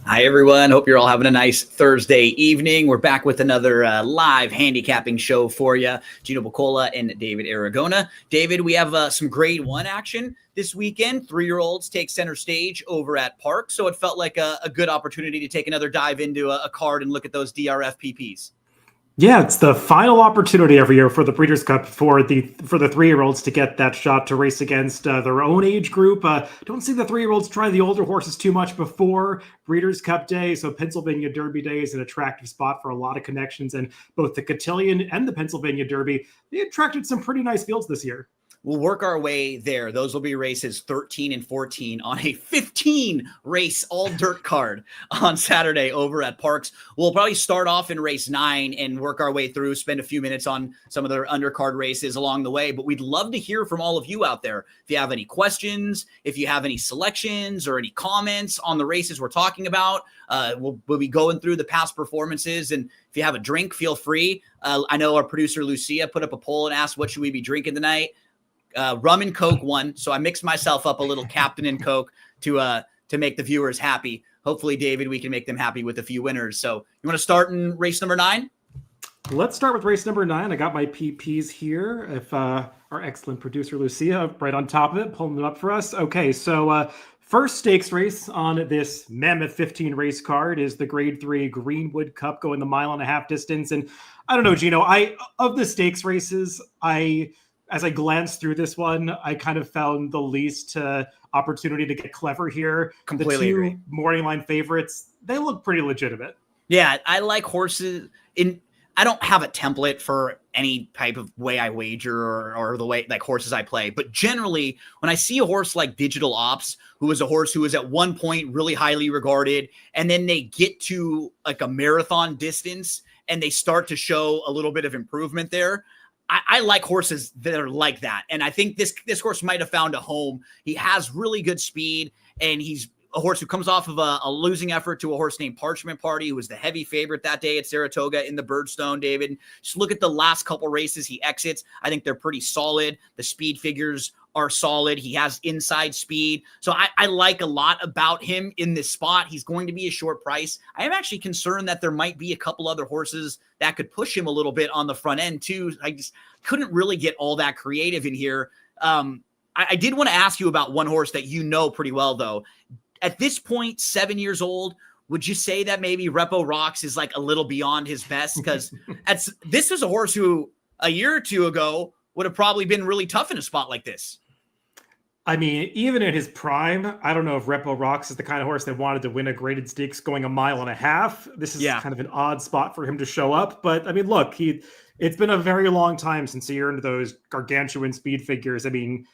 Hi, everyone. Hope you're all having a nice Thursday evening. We're back with another live handicapping show for you. Gino and David Aragona. David, we have some grade one action this weekend. 3-year-olds take center stage over at Park. So it felt like a good opportunity to take another dive into a card and look at those DRFPPs. Yeah, it's the final opportunity every year for the Breeders' Cup for the 3-year-olds to get that shot to race against their own age group. Don't see the 3-year-olds try the older horses too much before Breeders' Cup Day, so Pennsylvania Derby Day is an attractive spot for a lot of connections, and both the Cotillion and the Pennsylvania Derby, they attracted some pretty nice fields this year. We'll work our way there. Those will be races 13 and 14 on a 15-race all-dirt card on Saturday over at Parks. We'll probably start off in race 9 and work our way through, spend a few minutes on some of their undercard races along the way. But we'd love to hear from all of you out there. If you have any questions, if you have any selections or any comments on the races we're talking about, we'll be going through the past performances. And if you have a drink, feel free. I know our producer, Lucia, put up a poll and asked, what should we be drinking tonight? Rum and Coke won, so I mixed myself up a little Captain and Coke to make the viewers happy. Hopefully, David, we can make them happy with a few winners. So you want to start in race number 9? Let's start with race number 9. I got my PPs here. If our excellent producer, Lucia, right on top of it, pulling them up for us. Okay, so first stakes race on this Mammoth 15 race card is the Grade 3 Greenwood Cup going the 1.5-mile distance. And I don't know, Gino, of the stakes races, as I glanced through this one, I kind of found the least opportunity to get clever here. Completely the two agree. morning line favorites, they look pretty legitimate. Yeah, I like horses. I don't have a template for any type of way I wager or the way like horses I play. But generally, when I see a horse like Digital Ops, who is a horse who was at one point really highly regarded, and then they get to like a marathon distance and they start to show a little bit of improvement there, I like horses that are like that. And I think this horse might have found a home. He has really good speed, and he's a horse who comes off of a losing effort to a horse named Parchment Party, who was the heavy favorite that day at Saratoga in the Birdstone, David. Just look at the last couple races he exits. I think they're pretty solid. The speed figures are solid. He has inside speed. So I like a lot about him in this spot. He's going to be a short price. I am actually concerned that there might be a couple other horses that could push him a little bit on the front end too. I just couldn't really get all that creative in here. I did want to ask you about one horse that you know pretty well, though. At this point, 7 years old, would you say that maybe Repo Rocks is like a little beyond his best? Because this is a horse who a year or two ago would have probably been really tough in a spot like this. I mean, even in his prime, I don't know if Repo Rocks is the kind of horse that wanted to win a graded stakes going 1.5 miles. This is kind of an odd spot for him to show up. But I mean, look, it's been a very long time since he earned those gargantuan speed figures. I mean,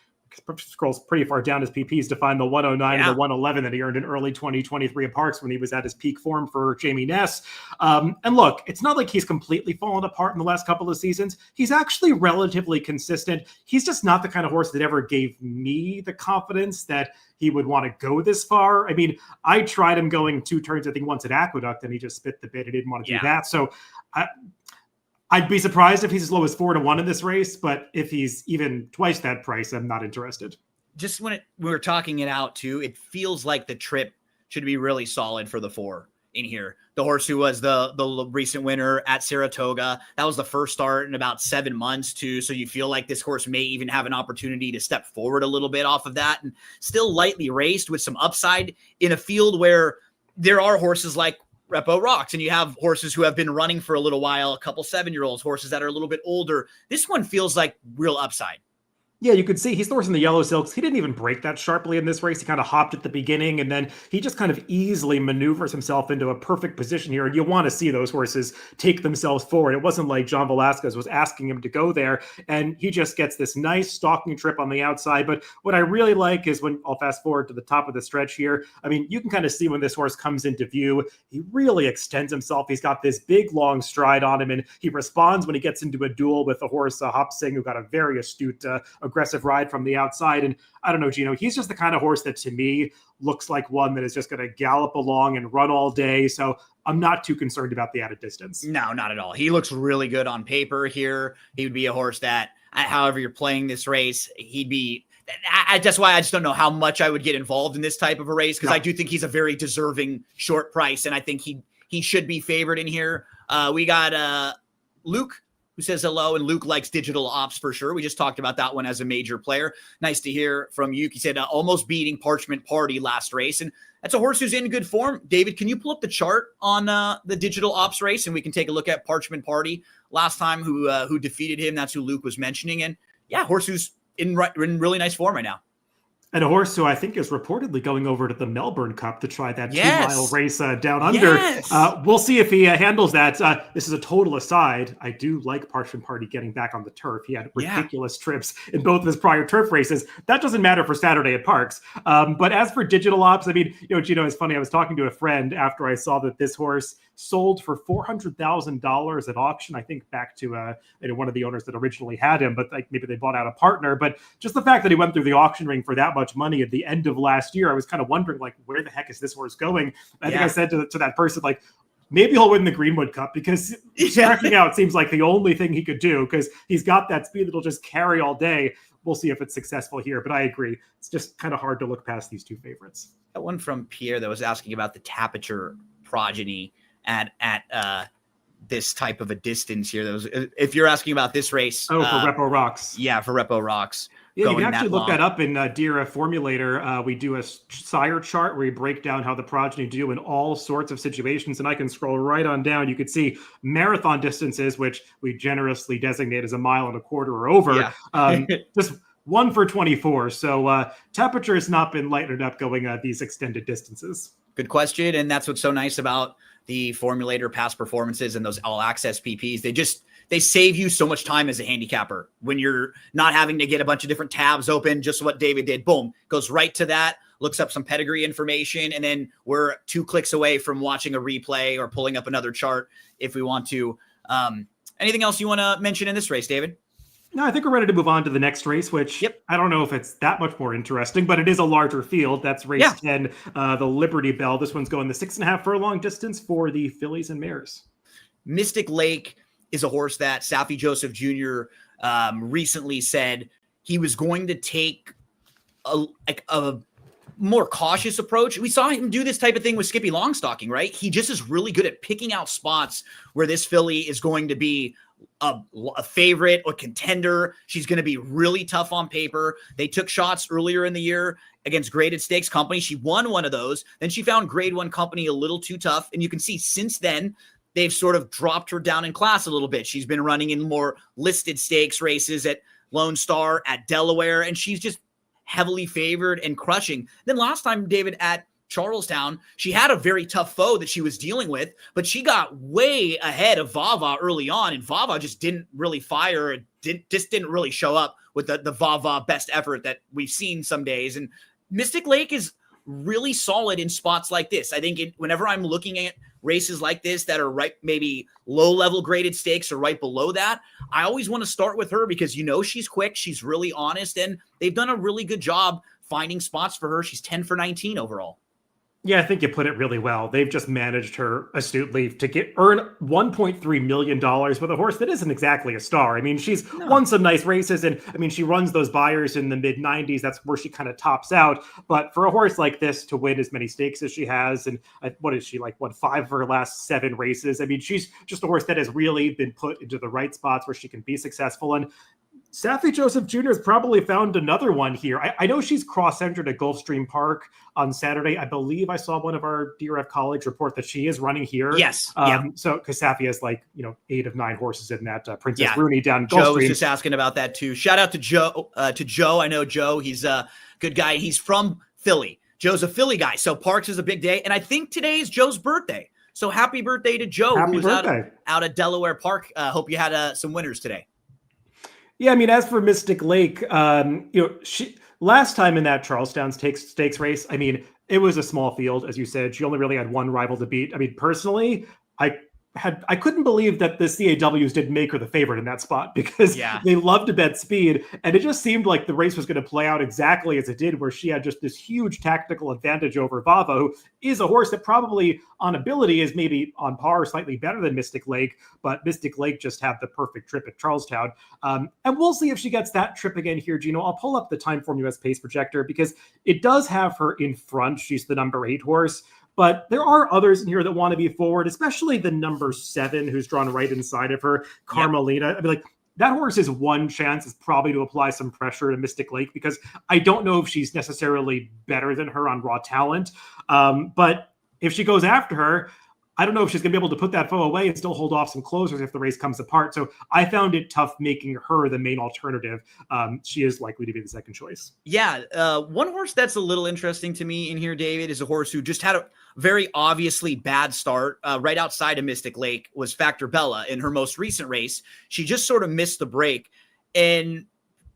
scrolls pretty far down his PPs to find the 109 and the 111 that he earned in early 2023 at Parks when he was at his peak form for Jamie Ness. And look, it's not like he's completely fallen apart in the last couple of seasons. He's actually relatively consistent. He's just not the kind of horse that ever gave me the confidence that he would want to go this far. I mean, I tried him going 2 turns, I think once at Aqueduct, and he just spit the bit. He didn't want to do that. So I'd be surprised if he's as low as 4-1 in this race, but if he's even twice that price, I'm not interested. Just when we were talking it out too, it feels like the trip should be really solid for the 4 in here. The horse who was the recent winner at Saratoga, that was the first start in about 7 months too. So you feel like this horse may even have an opportunity to step forward a little bit off of that, and still lightly raced with some upside in a field where there are horses like Repo Rocks, and you have horses who have been running for a little while, a couple 7-year-olds, horses that are a little bit older. This one feels like real upside. Yeah, you could see he's the horse in the Yellow Silks. He didn't even break that sharply in this race. He kind of hopped at the beginning, and then he just kind of easily maneuvers himself into a perfect position here. And you want to see those horses take themselves forward. It wasn't like John Velasquez was asking him to go there, and he just gets this nice stalking trip on the outside. But what I really like is when I'll fast forward to the top of the stretch here. I mean, you can kind of see when this horse comes into view, he really extends himself. He's got this big, long stride on him, and he responds when he gets into a duel with the horse Hop Sing, who got a very astute, aggressive ride from the outside. And I don't know, Gino, he's just the kind of horse that to me looks like one that is just going to gallop along and run all day. So I'm not too concerned about the added distance. No, not at all. He looks really good on paper here. He would be a horse that, however you're playing this race, he'd be. That's why I just don't know how much I would get involved in this type of a race, because I do think he's a very deserving short price, and I think he should be favored in here. We got Luke, who says hello, and Luke likes digital ops for sure. We just talked about that one as a major player. Nice to hear from you. He said almost beating Parchment Party last race, and that's a horse who's in good form. David, can you pull up the chart on the digital ops race, and we can take a look at Parchment Party last time, who defeated him? That's who Luke was mentioning, and yeah, horse who's in really nice form right now. And a horse who I think is reportedly going over to the Melbourne Cup to try that 2-mile race down under. We'll see if he handles that. This is a total aside. I do like Parchment Party getting back on the turf. He had ridiculous trips in both of his prior turf races. That doesn't matter for Saturday at Parks. But as for digital ops, I mean, Gino, it's funny. I was talking to a friend after I saw that this horse sold for $400,000 at auction. I think back to one of the owners that originally had him, but like maybe they bought out a partner. But just the fact that he went through the auction ring for that much money at the end of last year, I was kind of wondering, like, where the heck is this horse going? I think I said to that person, like, maybe he'll win the Greenwood Cup, because striking out seems like the only thing he could do, because he's got that speed that'll just carry all day. We'll see if it's successful here, but I agree. It's just kind of hard to look past these two favorites. That one from Pierre that was asking about the Tapiture progeny at this type of a distance here. That was, if you're asking about this race. For Repo Rocks. Yeah, for Repo Rocks. Yeah, you can actually look that up in Dira Formulator. We do a sire chart where we break down how the progeny do in all sorts of situations, and I can scroll right on down. You could see marathon distances, which we generously designate as 1.25 miles or over. Just 1 for 24. So Tapiture has not been lightened up going these extended distances. Good question, and that's what's so nice about the Formulator past performances and those all-access PPs. They save you so much time as a handicapper when you're not having to get a bunch of different tabs open. Just what David did. Boom. Goes right to that, looks up some pedigree information, and then we're 2 clicks away from watching a replay or pulling up another chart if we want to. Anything else you want to mention in this race, David? No, I think we're ready to move on to the next race, which Yep. I don't know if it's that much more interesting, but it is a larger field. That's race Yeah. 10, the Liberty Bell. This one's going the 6.5 furlong distance for the fillies and mares. Mystic Lake is a horse that Safi Joseph Jr. Recently said he was going to take a more cautious approach. We saw him do this type of thing with Skippy Longstocking, right? He just is really good at picking out spots where this filly is going to be a favorite or contender. She's going to be really tough on paper. They took shots earlier in the year against Graded Stakes Company. She won one of those. Then she found Grade 1 Company a little too tough. And you can see since then, they've sort of dropped her down in class a little bit. She's been running in more listed stakes races at Lone Star, at Delaware, and she's just heavily favored and crushing. Then last time, David, at Charlestown, she had a very tough foe that she was dealing with, but she got way ahead of Vava early on, and Vava just didn't really fire, didn't really show up with the Vava best effort that we've seen some days. And Mystic Lake is really solid in spots like this. I think whenever I'm looking at races like this that are right, maybe low-level graded stakes or right below that, I always want to start with her because she's quick, she's really honest, and they've done a really good job finding spots for her. She's 10 for 19 overall. Yeah, I think you put it really well. They've just managed her astutely to earn $1.3 million with a horse that isn't exactly a star. I mean, she's won some nice races, and I mean, she runs those buyers in the mid-90s. That's where she kind of tops out. But for a horse like this to win as many stakes as she has, and what is she, like, 5 of her last 7 races? I mean, she's just a horse that has really been put into the right spots where she can be successful. And Safi Joseph Jr. has probably found another one here. I know she's cross-entered at Gulfstream Park on Saturday. I believe I saw one of our DRF colleagues report that she is running here. Yes. So, because Safi has 8 of 9 horses in that Princess Rooney down Gulfstream. Joe was just asking about that too. Shout out to Joe. I know Joe. He's a good guy. He's from Philly. Joe's a Philly guy. So Parks is a big day. And I think today is Joe's birthday. So happy birthday to Joe, who was out at Delaware Park. Hope you had some winners today. Yeah, I mean, as for Mystic Lake, she last time in that Charlestown stakes race, I mean, it was a small field, as you said. She only really had one rival to beat. I mean, personally, I couldn't believe that the CAWs didn't make her the favorite in that spot because they love to bet speed. And it just seemed like the race was going to play out exactly as it did, where she had just this huge tactical advantage over Vava, who is a horse that probably on ability is maybe on par or slightly better than Mystic Lake, but Mystic Lake just had the perfect trip at Charlestown. And we'll see if she gets that trip again here, Gino. I'll pull up the Timeform US pace projector because it does have her in front. She's the number 8 horse. But there are others in here that want to be forward, especially the number 7, who's drawn right inside of her, Carmelita. I mean, that horse's one chance is probably to apply some pressure to Mystic Lake because I don't know if she's necessarily better than her on raw talent. But if she goes after her, I don't know if she's going to be able to put that foe away and still hold off some closers if the race comes apart. So I found it tough making her the main alternative. She is likely to be the second choice. Yeah. One horse that's a little interesting to me in here, David, is a horse who just had a very obviously bad start right outside of Mystic Lake was Factor Bella in her most recent race. She just sort of missed the break. And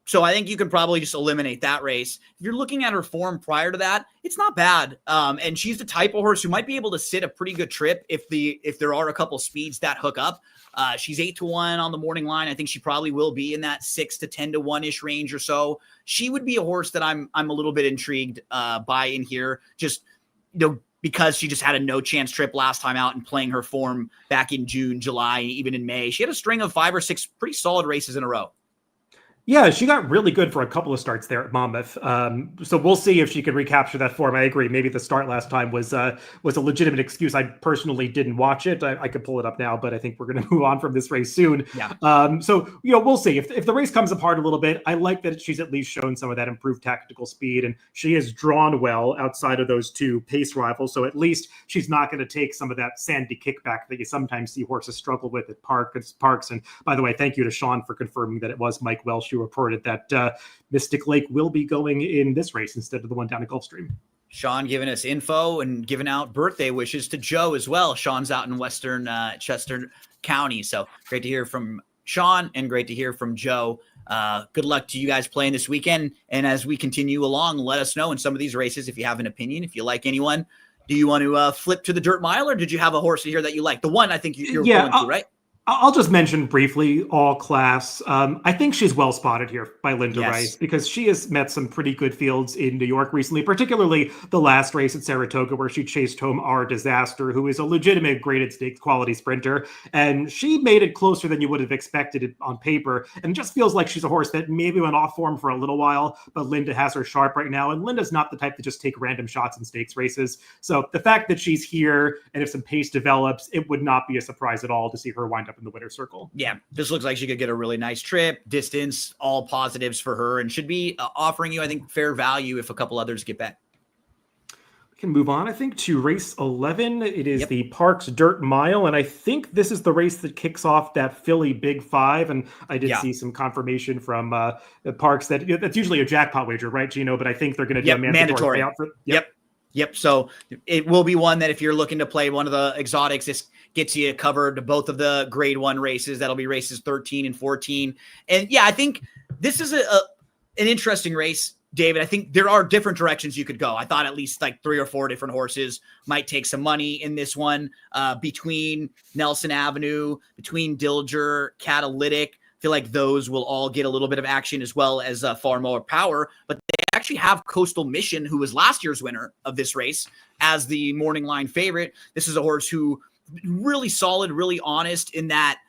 so I think you can probably just eliminate that race. If you're looking at her form prior to that, it's not bad. And she's the type of horse who might be able to sit a pretty good trip if there are a couple speeds that hook up. She's 8-1 on the morning line. I think she probably will be in that 6 to 10 to 1-ish range or so. She would be a horse that I'm a little bit intrigued by in here. Just because she just had a no chance trip last time out and playing her form back in June, July, even in May. She had a string of 5 or 6 pretty solid races in a row. Yeah, she got really good for a couple of starts there at Monmouth. So we'll see if she can recapture that form. I agree. Maybe the start last time was a legitimate excuse. I personally didn't watch it. I could pull it up now, but I think we're going to move on from this race soon. Yeah. So we'll see if the race comes apart a little bit. I like that she's at least shown some of that improved tactical speed, and she has drawn well outside of those 2 pace rivals. So at least she's not going to take some of that sandy kickback that you sometimes see horses struggle with at Parks. And by the way, thank you to Sean for confirming that it was Mike Welsh who reported that Mystic Lake will be going in this race instead of the one down at Gulfstream. Sean giving us info and giving out birthday wishes to Joe as well. Sean's out in Western Chester County. So great to hear from Sean and great to hear from Joe. Good luck to you guys playing this weekend. And as we continue along, let us know in some of these races if you have an opinion, if you like anyone. Do you want to flip to the dirt mile, or did you have a horse here that you like? The one I think you're going to, right? I'll just mention briefly All Class. I think she's well spotted here by Linda Rice Yes. because she has met some pretty good fields in New York recently, particularly the last race at Saratoga where she chased home Our Disaster, who is a legitimate graded stakes quality sprinter. And she made it closer than you would have expected it on paper. And it just feels like she's a horse that maybe went off form for a little while, but Linda has her sharp right now. And Linda's not the type to just take random shots in stakes races. So the fact that she's here and if some pace develops, it would not be a surprise at all to see her wind up in the winner's circle. Yeah, this looks like she could get a really nice trip, distance, all positives for her, and should be offering you, I think, fair value if a couple others get bet. We can move on, I think, to race 11. It is the Parks Dirt Mile, and I think this is the race that kicks off that Philly Big Five, and I did see some confirmation from the Parks that that's usually a jackpot wager, right, Gino? But I think they're going to do a mandatory payout for Yep. So it will be one that if you're looking to play one of the exotics, this gets you covered both of the grade 1 races. That'll be races 13 and 14. And yeah, I think this is an interesting race, David. I think there are different directions you could go. I thought at least like 3 or 4 different horses might take some money in this one, between Nelson Avenue, between Dilger, Catalytic. I feel like those will all get a little bit of action as well as Far More Power, but they actually have Coastal Mission, who was last year's winner of this race, as the morning line favorite. This is a horse who really solid, really honest in that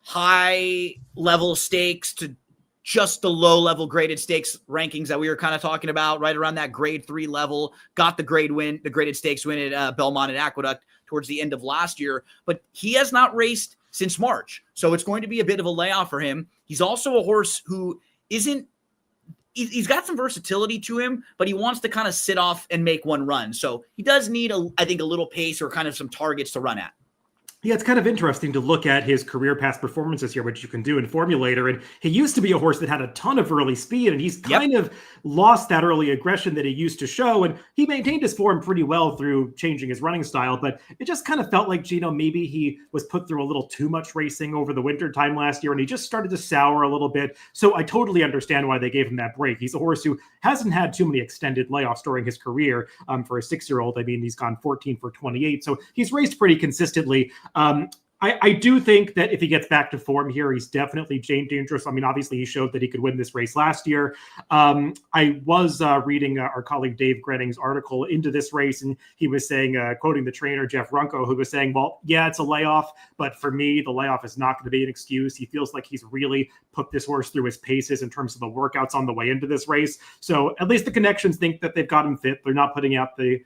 high level stakes to just the low level graded stakes rankings that we were kind of talking about, right around that grade 3 level. Got the graded stakes win at Belmont and Aqueduct towards the end of last year, but he has not raced since March. So it's going to be a bit of a layoff for him. He's also a horse who he's got some versatility to him, but he wants to kind of sit off and make one run. So he does need, I think, a little pace or kind of some targets to run at. Yeah, it's kind of interesting to look at his career past performances here, which you can do in Formulator. And he used to be a horse that had a ton of early speed, and he's kind of lost that early aggression that he used to show. And he maintained his form pretty well through changing his running style. But it just kind of felt like, Gino, maybe he was put through a little too much racing over the winter time last year, and he just started to sour a little bit. So I totally understand why they gave him that break. He's a horse who hasn't had too many extended layoffs during his career. For a 6-year-old, I mean, he's gone 14 for 28. So he's raced pretty consistently. I do think that if he gets back to form here, he's definitely dangerous. I mean, obviously, he showed that he could win this race last year. I was reading our colleague Dave Grenning's article into this race, and he was saying, quoting the trainer, Jeff Runco, who was saying, well, yeah, it's a layoff, but for me, the layoff is not going to be an excuse. He feels like he's really put this horse through his paces in terms of the workouts on the way into this race. So at least the connections think that they've got him fit. They're not putting out the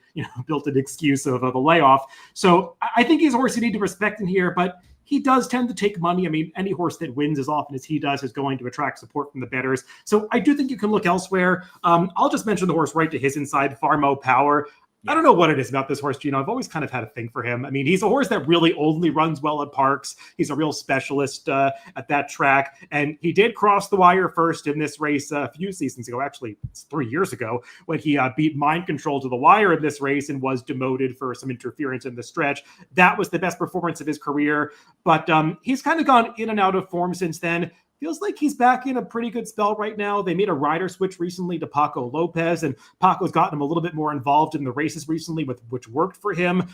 built-in excuse of a layoff. So I think he's a horse you need to respect in here, but he does tend to take money. I mean, any horse that wins as often as he does is going to attract support from the bettors. So I do think you can look elsewhere. I'll just mention the horse right to his inside, Far More Power. I don't know what it is about this horse, Gino. I've always kind of had a thing for him. I mean, he's a horse that really only runs well at Parks. He's a real specialist at that track. And he did cross the wire first in this race a few seasons ago. Actually, it's 3 years ago when he beat Mind Control to the wire in this race and was demoted for some interference in the stretch. That was the best performance of his career. But he's kind of gone in and out of form since then. Feels like he's back in a pretty good spell right now. They made a rider switch recently to Paco Lopez, and Paco's gotten him a little bit more involved in the races recently, which worked for him.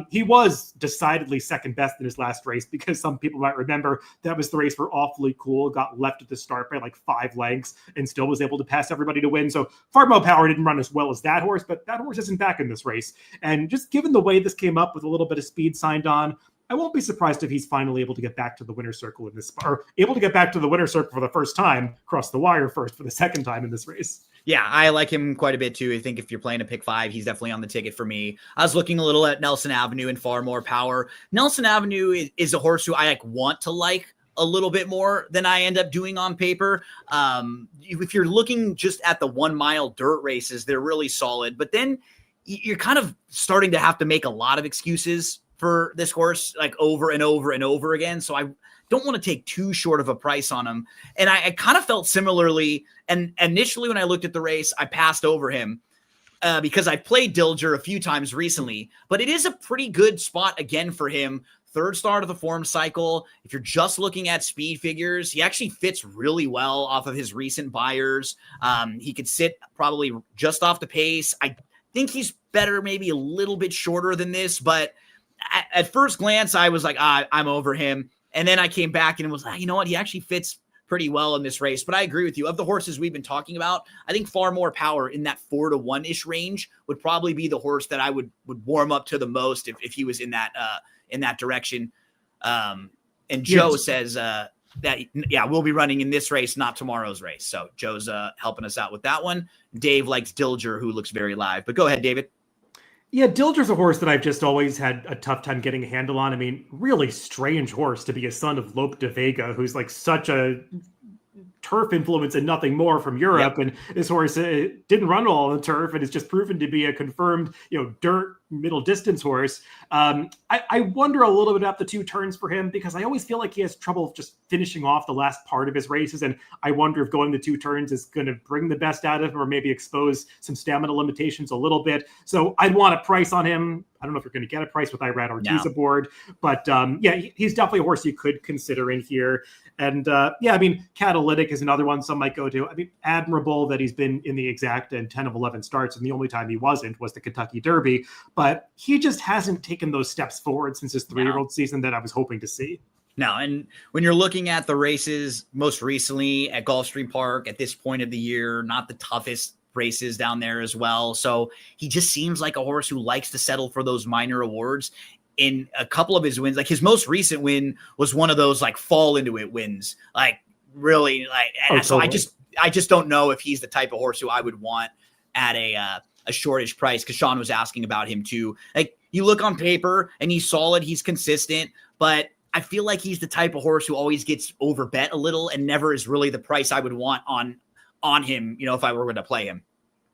He was decidedly second best in his last race because some people might remember that was the race where Awfully Cool got left at the start by like 5 lengths and still was able to pass everybody to win. So Far More Power didn't run as well as that horse, but that horse isn't back in this race. And just given the way this came up with a little bit of speed signed on, I won't be surprised if he's finally able to get back to the winner's circle in this, or able to get back to the winner's circle for the first time, cross the wire first for the second time in this race. Yeah, I like him quite a bit too. I think if you're playing a pick 5, he's definitely on the ticket for me. I was looking a little at Nelson Avenue and Far More Power. Nelson Avenue is a horse who I want to like a little bit more than I end up doing on paper. If you're looking just at the 1 mile dirt races, they're really solid, but then you're kind of starting to have to make a lot of excuses for this horse, like over and over and over again. So I don't want to take too short of a price on him. And I kind of felt similarly. And initially when I looked at the race, I passed over him because I played Dilger a few times recently, but it is a pretty good spot again for him. 3rd start of the form cycle. If you're just looking at speed figures, he actually fits really well off of his recent buyers. He could sit probably just off the pace. I think he's better, maybe a little bit shorter than this, but at first glance, I was like, I'm over him. And then I came back and was like, you know what? He actually fits pretty well in this race. But I agree with you. Of the horses we've been talking about, I think Far More Power in that 4-to-1-ish range would probably be the horse that I would warm up to the most if he was in that direction. And Joe says that, we'll be running in this race, not tomorrow's race. So Joe's helping us out with that one. Dave likes Dilger, who looks very live. But go ahead, David. Yeah, Dilger's a horse that I've just always had a tough time getting a handle on. I mean, really strange horse to be a son of Lope de Vega, who's like such a turf influence and nothing more from Europe. Yep. And this horse didn't run all on the turf and is just proven to be a confirmed, dirt middle distance horse. I wonder a little bit about the 2 turns for him, because I always feel like he has trouble just finishing off the last part of his races. And I wonder if going the 2 turns is going to bring the best out of him or maybe expose some stamina limitations a little bit. So I'd want a price on him. I don't know if you're going to get a price with Irad Ortiz aboard, but he's definitely a horse you could consider in here. And Catalytic is another one some might go to. I mean, admirable that he's been in the exact and 10 of 11 starts, and the only time he wasn't was the Kentucky Derby, but he just hasn't taken those steps forward since his 3-year-old season that I was hoping to see. No, and when you're looking at the races most recently at Gulfstream Park at this point of the year, not the toughest races down there as well. So he just seems like a horse who likes to settle for those minor awards. In a couple of his wins, like his most recent win was one of those like fall into it wins, like really like. So totally. I just don't know if he's the type of horse who I would want at a shortish price, because Sean was asking about him too. Like, you look on paper and he's solid, he's consistent, but I feel like he's the type of horse who always gets overbet a little and never is really the price I would want on him, if I were going to play him.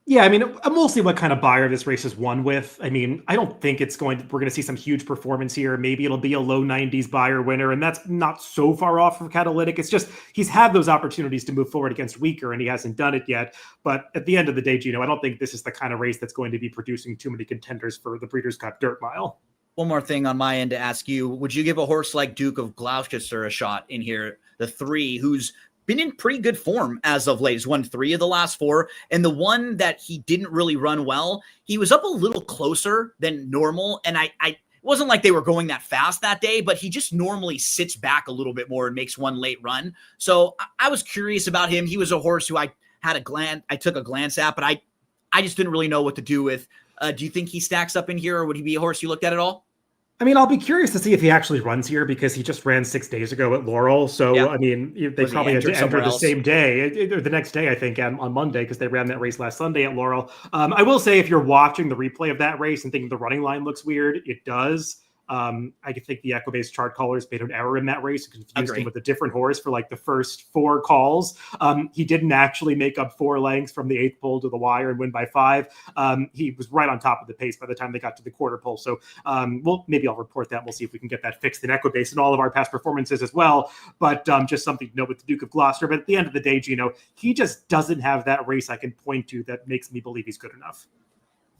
Yeah, I mean, we'll see what kind of buyer this race is won with. I mean, I don't think we're going to see some huge performance here. Maybe it'll be a low 90s buyer winner, and that's not so far off from Catalytic. It's just he's had those opportunities to move forward against weaker, and he hasn't done it yet. But at the end of the day, Gino, I don't think this is the kind of race that's going to be producing too many contenders for the Breeders' Cup Dirt Mile. One more thing on my end to ask you. Would you give a horse like Duke of Gloucester a shot in here, the 3, who's been in pretty good form as of late? He's won 3 of the last 4. And the one that he didn't really run well, he was up a little closer than normal. And it wasn't like they were going that fast that day, but he just normally sits back a little bit more and makes one late run. So I was curious about him. He was a horse who I took a glance at, but I just didn't really know what to do with. Do you think he stacks up in here, or would he be a horse you looked at all? I mean, I'll be curious to see if he actually runs here, because he just ran 6 days ago at Laurel. So, I mean, they probably had to enter the same day or the next day, I think, on Monday, because they ran that race last Sunday at Laurel. I will say, if you're watching the replay of that race and thinking the running line looks weird, it does. I think the Equibase chart callers made an error in that race and confused him with a different horse for like the first 4 calls. He didn't actually make up 4 lengths from the 8th pole to the wire and win by 5. He was right on top of the pace by the time they got to the quarter pole. So maybe I'll report that. We'll see if we can get that fixed in Equibase and all of our past performances as well. But just something to know with the Duke of Gloucester. But at the end of the day, Gino, he just doesn't have that race I can point to that makes me believe he's good enough.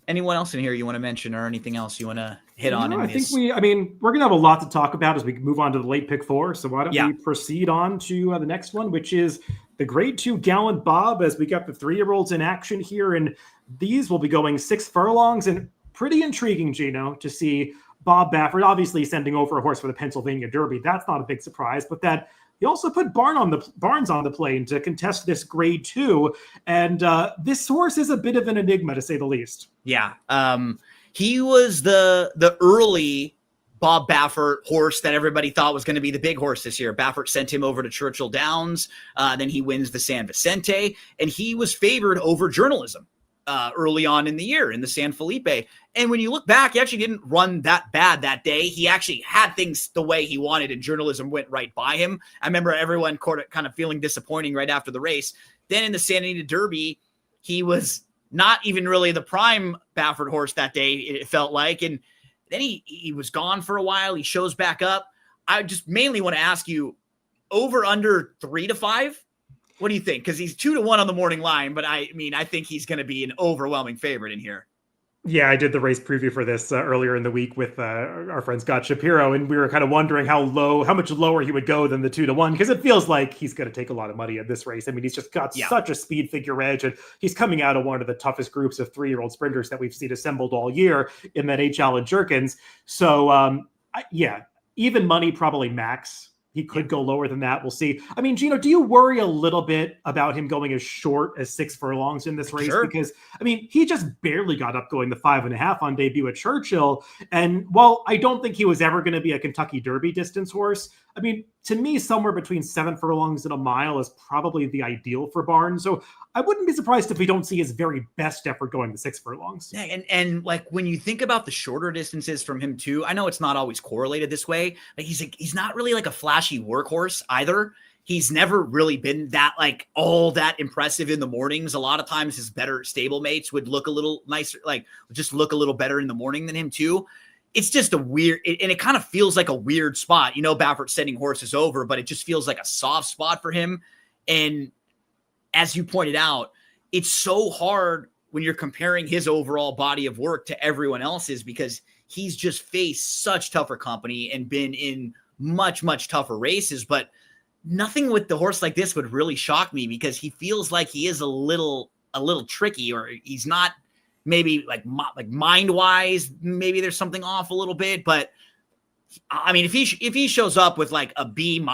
Anyone else in here you want to mention, or anything else you want to hit on? We're going to have a lot to talk about as we move on to the late pick 4. So why don't we proceed on to the next one, which is the Grade 2 Gallant Bob, as we got the 3-year-olds in action here. And these will be going 6 furlongs, and pretty intriguing, Gino, to see Bob Baffert obviously sending over a horse for the Pennsylvania Derby. That's not a big surprise, but that he also put Barnes on the plane to contest this Grade 2. And this horse is a bit of an enigma, to say the least. Yeah. He was the early Bob Baffert horse that everybody thought was going to be the big horse this year. Baffert sent him over to Churchill Downs. Then he wins the San Vicente, and he was favored over Journalism early on in the year in the San Felipe. And when you look back, he actually didn't run that bad that day. He actually had things the way he wanted, and Journalism went right by him. I remember everyone kind of feeling disappointing right after the race. Then in the Santa Anita Derby, he was not even really the prime Baffert horse that day, it felt like. And then he was gone for a while. He shows back up. I just mainly want to ask you, over under 3 to 5? What do you think? Because he's 2 to 1 on the morning line, but I think he's going to be an overwhelming favorite in here. Yeah, I did the race preview for this earlier in the week with our friend Scott Shapiro, and we were kind of wondering how much lower he would go than the 2 to 1, because it feels like he's going to take a lot of money at this race. I mean, he's just got such a speed figure edge, and he's coming out of one of the toughest groups of 3-year-old sprinters that we've seen assembled all year in that H. Allen Jerkins. So, even money, probably max. He could go lower than that. We'll see. I mean, Gino, do you worry a little bit about him going as short as 6 furlongs in this race? Sure. Because, I mean, he just barely got up going the 5.5 on debut at Churchill. And while I don't think he was ever going to be a Kentucky Derby distance horse, I mean, to me, somewhere between 7 furlongs and a mile is probably the ideal for Barnes. So I wouldn't be surprised if we don't see his very best effort going to 6 furlongs. Yeah, and like when you think about the shorter distances from him too, I know it's not always correlated this way, but he's not really like a flashy workhorse either. He's never really been that like all that impressive in the mornings. A lot of times his better stablemates would look a little nicer, like just look a little better in the morning than him too. It's just a weird, and it kind of feels like a weird spot. You know, Baffert's sending horses over, but it just feels like a soft spot for him. And as you pointed out, it's so hard when you're comparing his overall body of work to everyone else's because he's just faced such tougher company and been in much, much tougher races. But nothing with the horse like this would really shock me because he feels like he is a little tricky, or he's not maybe like mind wise. Maybe there's something off a little bit, but I mean, if he shows up with like a B-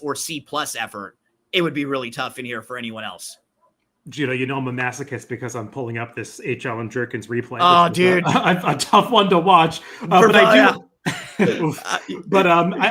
or C+ effort, it would be really tough in here for anyone else. Gino, you know I'm a masochist because I'm pulling up this HL and Jerkins replay. Oh, dude. A tough one to watch. But I do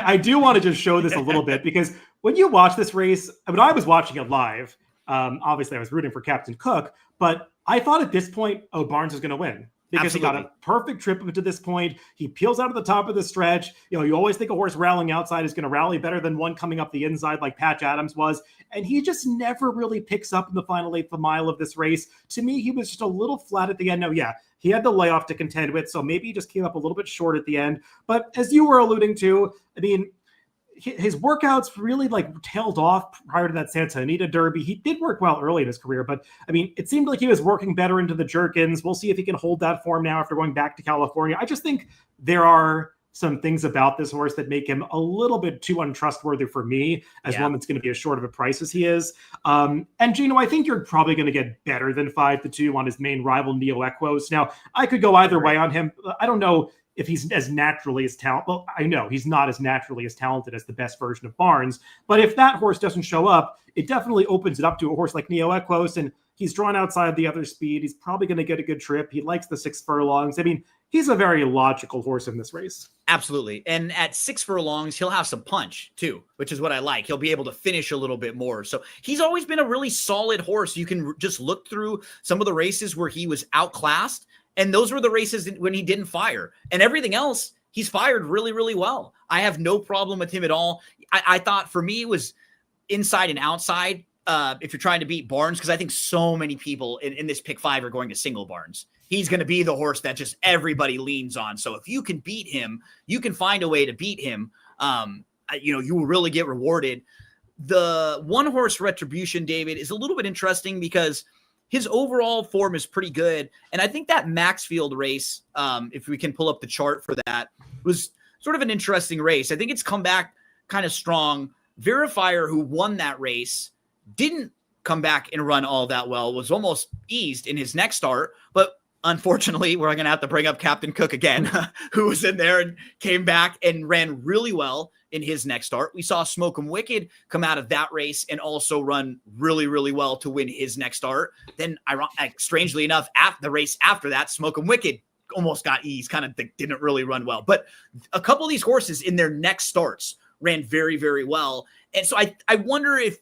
I do want to just show this a little bit because when you watch this race, I mean, I was watching it live. Obviously, I was rooting for Captain Cook, but I thought at this point, Barnes is going to win. Because Absolutely. He got a perfect trip up to this point. He peels out at the top of the stretch. You know, you always think a horse rallying outside is going to rally better than one coming up the inside like Patch Adams was. And he just never really picks up in the final 1/8 of a mile of this race. To me, he was just a little flat at the end. Now, yeah, he had the layoff to contend with, so maybe he just came up a little bit short at the end. But as you were alluding to, I mean, his workouts really like tailed off prior to that Santa Anita Derby. He did work well early in his career, but I mean, it seemed like he was working better into the Jerkins. We'll see if he can hold that form now after going back to California. I just think there are some things about this horse that make him a little bit too untrustworthy for me as one that's going to be as short of a price as he is. And Gino, I think you're probably going to get better than 5-2 on his main rival, Neo Equos. Now, I could go either way on him. I don't know if he's as naturally as talented. Well, I know he's not as naturally as talented as the best version of Barnes, but if that horse doesn't show up, it definitely opens it up to a horse like Neo Equos, and he's drawn outside the other speed. He's probably going to get a good trip. He likes the 6 furlongs. I mean, he's a very logical horse in this race. Absolutely. And at 6 furlongs, he'll have some punch too, which is what I like. He'll be able to finish a little bit more. So he's always been a really solid horse. You can just look through some of the races where he was outclassed, and those were the races when he didn't fire. And everything else, he's fired really, really well. I have no problem with him at all. I thought for me it was inside and outside if you're trying to beat Barnes, because I think so many people in this pick 5 are going to single Barnes. He's going to be the horse that just everybody leans on. So if you can beat him, you can find a way to beat him. You will really get rewarded. The one horse Retribution, David, is a little bit interesting because his overall form is pretty good. And I think that Maxfield race, if we can pull up the chart for that, was sort of an interesting race. I think it's come back kind of strong. Verifier, who won that race, didn't come back and run all that well, was almost eased in his next start. But unfortunately, we're going to have to bring up Captain Cook again, who was in there and came back and ran really well in his next start. We saw Smoke 'em Wicked come out of that race and also run really, really well to win his next start. Then, strangely enough, after the race after that, Smoke 'em Wicked almost got eased, kind of didn't really run well. But a couple of these horses in their next starts ran very, very well. And so I wonder if,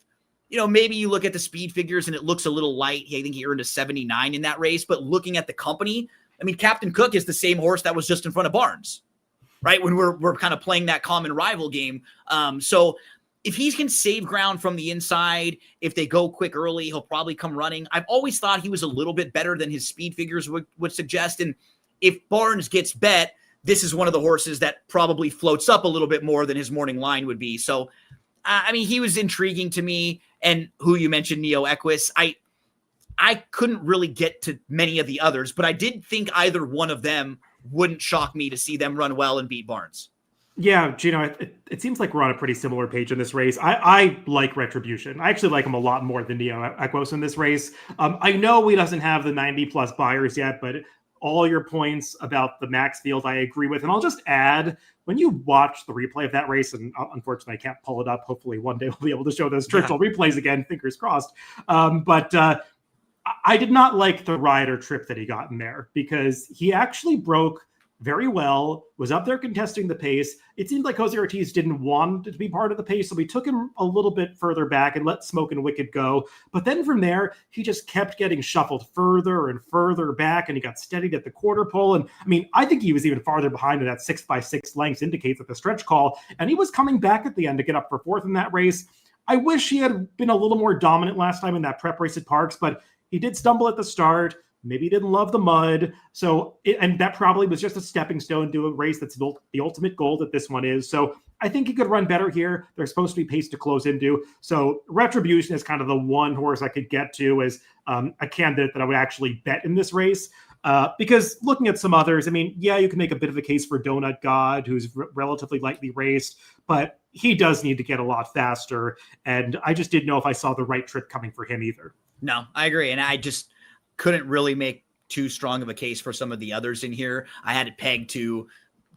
maybe you look at the speed figures and it looks a little light. I think he earned a 79 in that race. But looking at the company, I mean, Captain Cook is the same horse that was just in front of Barnes, right? When we're kind of playing that common rival game. So if he can save ground from the inside, if they go quick early, he'll probably come running. I've always thought he was a little bit better than his speed figures would suggest. And if Barnes gets bet, this is one of the horses that probably floats up a little bit more than his morning line would be. So, I mean, he was intriguing to me. And who you mentioned, Neo Equus, I couldn't really get to many of the others, but I did think either one of them wouldn't shock me to see them run well and beat Barnes. Yeah, Gino, it seems like we're on a pretty similar page in this race. I like Retribution. I actually like him a lot more than Neo Equus in this race. I know he doesn't have the 90-plus buyers yet, but all your points about the max field I agree with. And I'll just add, when you watch the replay of that race, and unfortunately I can't pull it up, hopefully one day we'll be able to show those triple replays again, fingers crossed. But I did not like the rider trip that he got in there, because he actually broke very well, was up there contesting the pace. It seemed like Jose Ortiz didn't want to be part of the pace, so we took him a little bit further back and let Smoke and Wicked go. But then from there, he just kept getting shuffled further and further back, and he got steadied at the quarter pole. And I mean, I think he was even farther behind, and that 6x6 lengths indicates that the stretch call, and he was coming back at the end to get up for fourth in that race. I wish he had been a little more dominant last time in that prep race at Parks, but he did stumble at the start. Maybe he didn't love the mud. And that probably was just a stepping stone to a race that's the ultimate goal that this one is. So I think he could run better here. They're supposed to be paced to close into. So Retribution is kind of the one horse I could get to as a candidate that I would actually bet in this race. Because looking at some others, I mean, yeah, you can make a bit of a case for Donut God, who's relatively lightly raced, but he does need to get a lot faster. And I just didn't know if I saw the right trip coming for him either. No, I agree. And I just couldn't really make too strong of a case for some of the others in here. I had it pegged to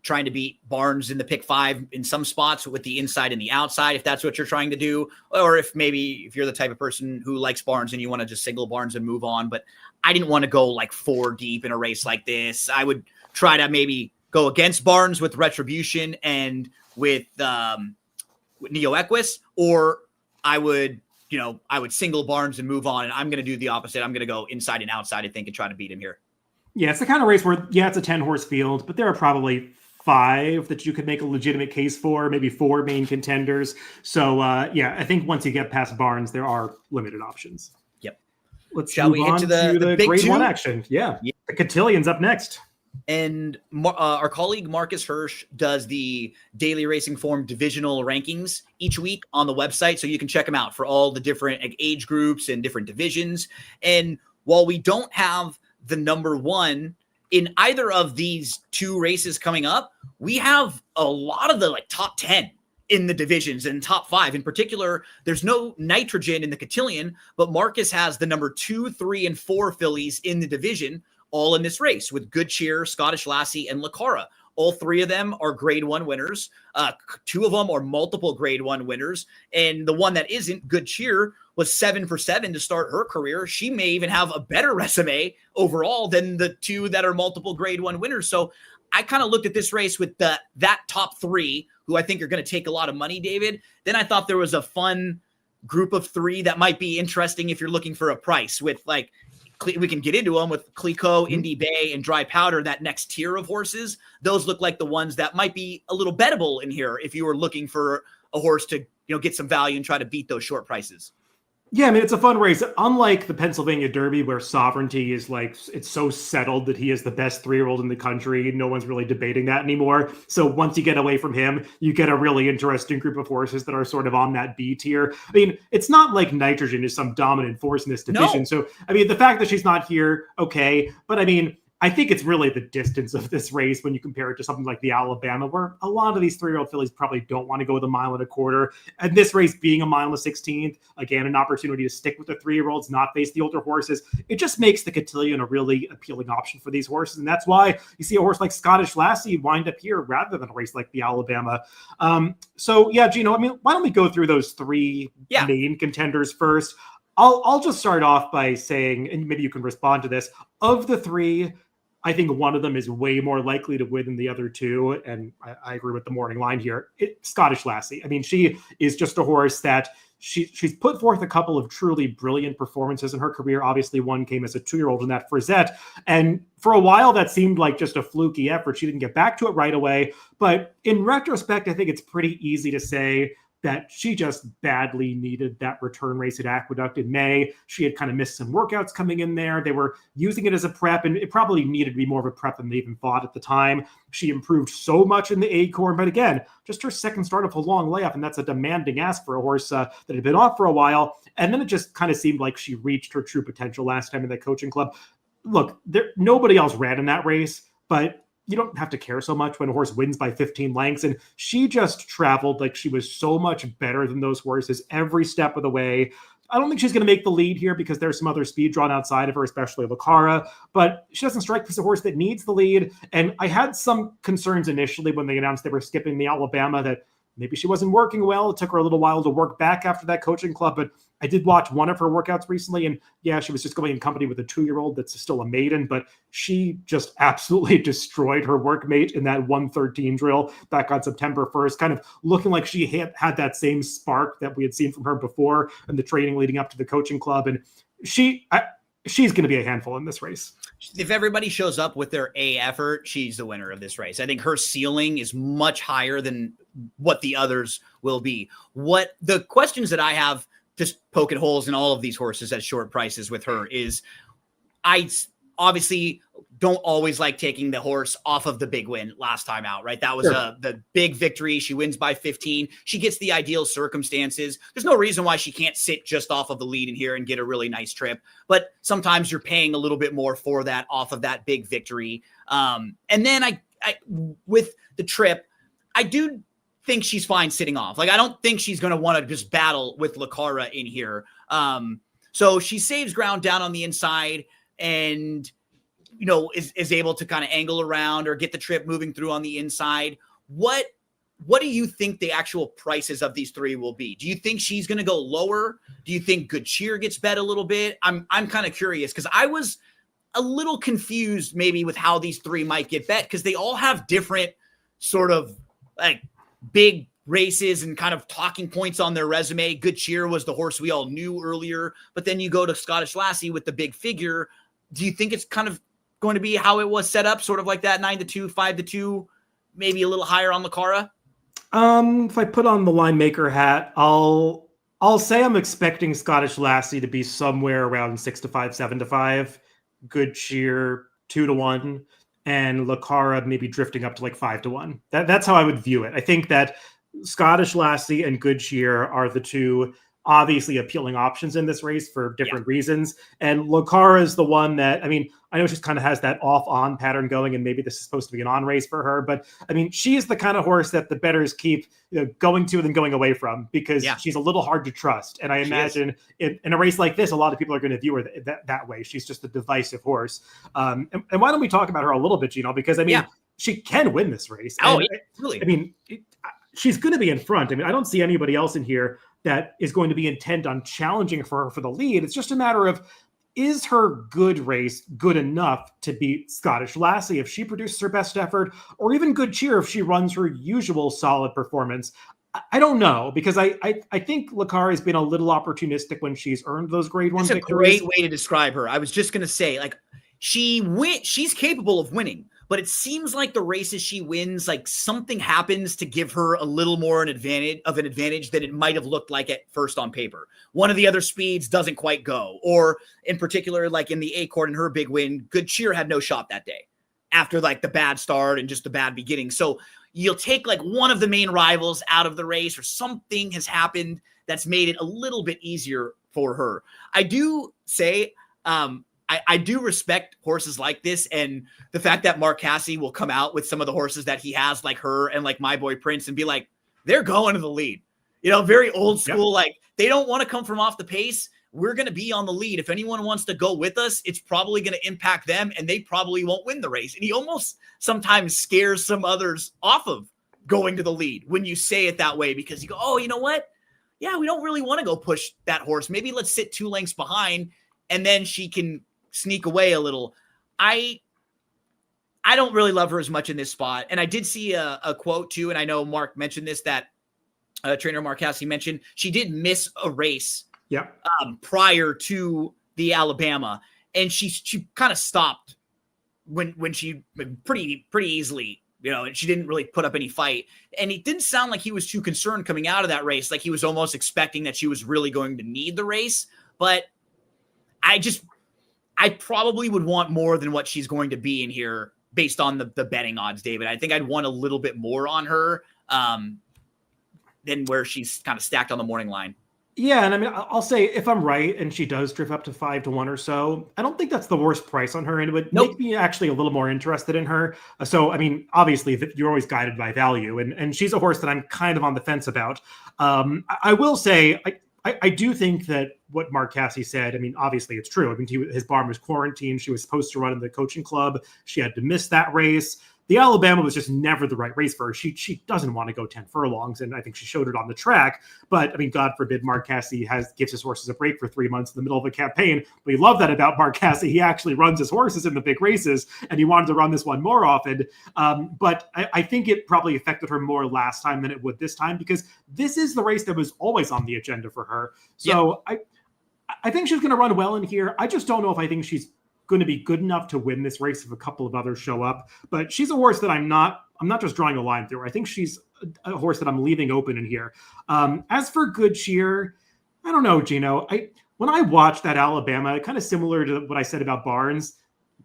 trying to beat Barnes in the pick 5 in some spots with the inside and the outside, if that's what you're trying to do, or if you're the type of person who likes Barnes and you want to just single Barnes and move on. But I didn't want to go like 4 deep in a race like this. I would try to maybe go against Barnes with Retribution and with Neo Equus, or I would single Barnes and move on, and I'm going to do the opposite. I'm going to go inside and outside, I think, and try to beat him here. Yeah, it's the kind of race where, it's a 10-horse field, but there are probably 5 that you could make a legitimate case for, maybe 4 main contenders. So, I think once you get past Barnes, there are limited options. Yep. Shall we get to the big grade 2? 1 action? Yeah. The Cotillion's up next. And our colleague Marcus Hirsch does the Daily Racing Form divisional rankings each week on the website, so you can check them out for all the different age groups and different divisions. And while we don't have the number 1 in either of these 2 races coming up, we have a lot of the top 10 in the divisions and top 5. In particular, there's no nitrogen in the Cotillion, but Marcus has the number 2, 3, and 4 fillies in the division, all in this race with Good Cheer, Scottish Lassie, and Lacara. All 3 of them are grade 1 winners. 2 of them are multiple grade 1 winners. And the one that isn't, Good Cheer, was 7 for 7 to start her career. She may even have a better resume overall than the 2 that are multiple grade 1 winners. So I kind of looked at this race with that top 3, who I think are going to take a lot of money, David. Then I thought there was a fun group of 3 that might be interesting if you're looking for a price with we can get into them with Clico, Indy Bay, and Dry Powder, that next tier of horses. Those look like the ones that might be a little bettable in here if you were looking for a horse to get some value and try to beat those short prices. Yeah, I mean, it's a fun race. Unlike the Pennsylvania Derby, where Sovereignty is it's so settled that he is the best 3-year-old in the country. No one's really debating that anymore. So once you get away from him, you get a really interesting group of horses that are sort of on that B tier. I mean, it's not like Nitrogen is some dominant force in this division. No. So, I mean, the fact that she's not here, okay. But I mean, I think it's really the distance of this race when you compare it to something like the Alabama, where a lot of these 3-year-old fillies probably don't want to go with 1.25 miles. And this race being 1.16 miles, again, an opportunity to stick with the 3-year-olds, not face the older horses. It just makes the Cotillion a really appealing option for these horses. And that's why you see a horse like Scottish Lassie wind up here rather than a race like the Alabama. Gino, I mean, why don't we go through those 3 main contenders first? I'll just start off by saying, and maybe you can respond to this, of the 3, I think one of them is way more likely to win than the other 2, and I agree with the morning line here. Scottish Lassie. I mean, she is just a horse that she's put forth a couple of truly brilliant performances in her career. Obviously, one came as a 2-year-old in that Frisette, and for a while that seemed like just a fluky effort. She didn't get back to it right away, but in retrospect, I think it's pretty easy to say that she just badly needed that return race at Aqueduct in May. She had kind of missed some workouts coming in there. They were using it as a prep, and it probably needed to be more of a prep than they even thought at the time. She improved so much in the Acorn, but again, just her second start of a long layoff, and that's a demanding ask for a horse that had been off for a while. And then it just kind of seemed like she reached her true potential last time in the coaching club. Look, nobody else ran in that race, but you don't have to care so much when a horse wins by 15 lengths. And she just traveled like she was so much better than those horses every step of the way. I don't think she's going to make the lead here because there's some other speed drawn outside of her, especially Lucara, but she doesn't strike me as a horse that needs the lead. And I had some concerns initially when they announced they were skipping the Alabama that maybe she wasn't working well. It took her a little while to work back after that coaching club, but I did watch one of her workouts recently, and yeah, she was just going in company with a 2-year-old that's still a maiden, but she just absolutely destroyed her workmate in that 113 drill back on September 1st, kind of looking like she had that same spark that we had seen from her before in the training leading up to the coaching club. And she's going to be a handful in this race. If everybody shows up with their A effort, she's the winner of this race. I think her ceiling is much higher than what the others will be. What the questions that I have, just poking holes in all of these horses at short prices with her, is I obviously don't always like taking the horse off of the big win last time out, right? That was the big victory. She wins by 15. She gets the ideal circumstances. There's no reason why she can't sit just off of the lead in here and get a really nice trip. But sometimes you're paying a little bit more for that off of that big victory. And then I with the trip, I do think she's fine sitting off. Like, I don't think she's going to want to just battle with Lucara in here. So she saves ground down on the inside and, you know, is able to kind of angle around or get the trip moving through on the inside. What do you think the actual prices of these three will be? Do you think she's going to go lower? Do you think Good Cheer gets bet a little bit? I'm kind of curious because I was a little confused maybe with how these three might get bet because they all have different sort of like big races and kind of talking points on their resume. Good Cheer was the horse we all knew earlier, but then you go to Scottish Lassie with the big figure. Do you think it's kind of going to be how it was set up, sort of like that 9-2, 5-2, maybe a little higher on Lucara? If I put on the line maker hat, I'll say I'm expecting Scottish Lassie to be somewhere around 6-5, 7-5, Good Cheer 2-1, and Lucara maybe drifting up to like 5-1. That's how I would view it. I think that Scottish Lassie and Good Cheer are the two obviously appealing options in this race for different reasons. And Lucara is the one that, I mean, I know she kind of has that off-on pattern going, and maybe this is supposed to be an on race for her, but I mean, she is the kind of horse that the bettors keep going to and then going away from because she's a little hard to trust. And I imagine in a race like this, a lot of people are going to view her that way. She's just a divisive horse. And why don't we talk about her a little bit, Gino? Because I mean, she can win this race. Oh, really? I mean, she's going to be in front. I mean, I don't see anybody else in here that is going to be intent on challenging for her for the lead. It's just a matter of, is her good race good enough to beat Scottish Lassie if she produces her best effort, or even Good Cheer if she runs her usual solid performance? I don't know, because I think Lucara has been a little opportunistic when she's earned those grade 1 victories. That's a great way to describe her. I was just going to say, like, she's capable of winning, but it seems like the races she wins, like something happens to give her a little more an advantage than it might have looked like at first on paper. One of the other speeds doesn't quite go, or in particular, like in the Acorn in her big win, Good Cheer had no shot that day after like the bad start and just the bad beginning. So you'll take like one of the main rivals out of the race, or something has happened that's made it a little bit easier for her. I do say, I do respect horses like this, and the fact that Mark Casse will come out with some of the horses that he has, like her and like My Boy Prince, and be like, they're going to the lead. You know, very old school. Like, they don't want to come from off the pace. We're going to be on the lead. If anyone wants to go with us, it's probably going to impact them, and they probably won't win the race. And he almost sometimes scares some others off of going to the lead when you say it that way, because you go, oh, you know what? Yeah, we don't really want to go push that horse. Maybe let's sit 2 lengths behind, and then she can sneak away a little. I don't really love her as much in this spot. And I did see a quote too, and I know Mark mentioned this, that trainer Mark Casse mentioned she did miss a race prior to the Alabama, and she kind of stopped when she pretty easily, you know, and she didn't really put up any fight. And it didn't sound like he was too concerned coming out of that race, like he was almost expecting that she was really going to need the race. But I probably would want more than what she's going to be in here based on the betting odds, David. I think I'd want a little bit more on her than where she's kind of stacked on the morning line. Yeah, and I mean, I'll say if I'm right and she does drift up to 5-1 or so, I don't think that's the worst price on her, and it would make me actually a little more interested in her. So, I mean, obviously, you're always guided by value, and she's a horse that I'm kind of on the fence about. I will say, I do think that what Mark Casse said, I mean, obviously it's true. I mean, his barn was quarantined. She was supposed to run in the coaching club. She had to miss that race. The Alabama was just never the right race for her. She doesn't want to go 10 furlongs, and I think she showed it on the track. But, I mean, God forbid Mark Casse gives his horses a break for 3 months in the middle of a campaign. We love that about Mark Casse. He actually runs his horses in the big races, and he wanted to run this one more often. But I think it probably affected her more last time than it would this time, because this is the race that was always on the agenda for her. So I think she's going to run well in here. I just don't know if I think she's going to be good enough to win this race if a couple of others show up. But she's a horse that I'm not just drawing a line through. I think she's a horse that I'm leaving open in here. As for Good Cheer, I don't know, Gino. When I watched that Alabama, kind of similar to what I said about Barnes,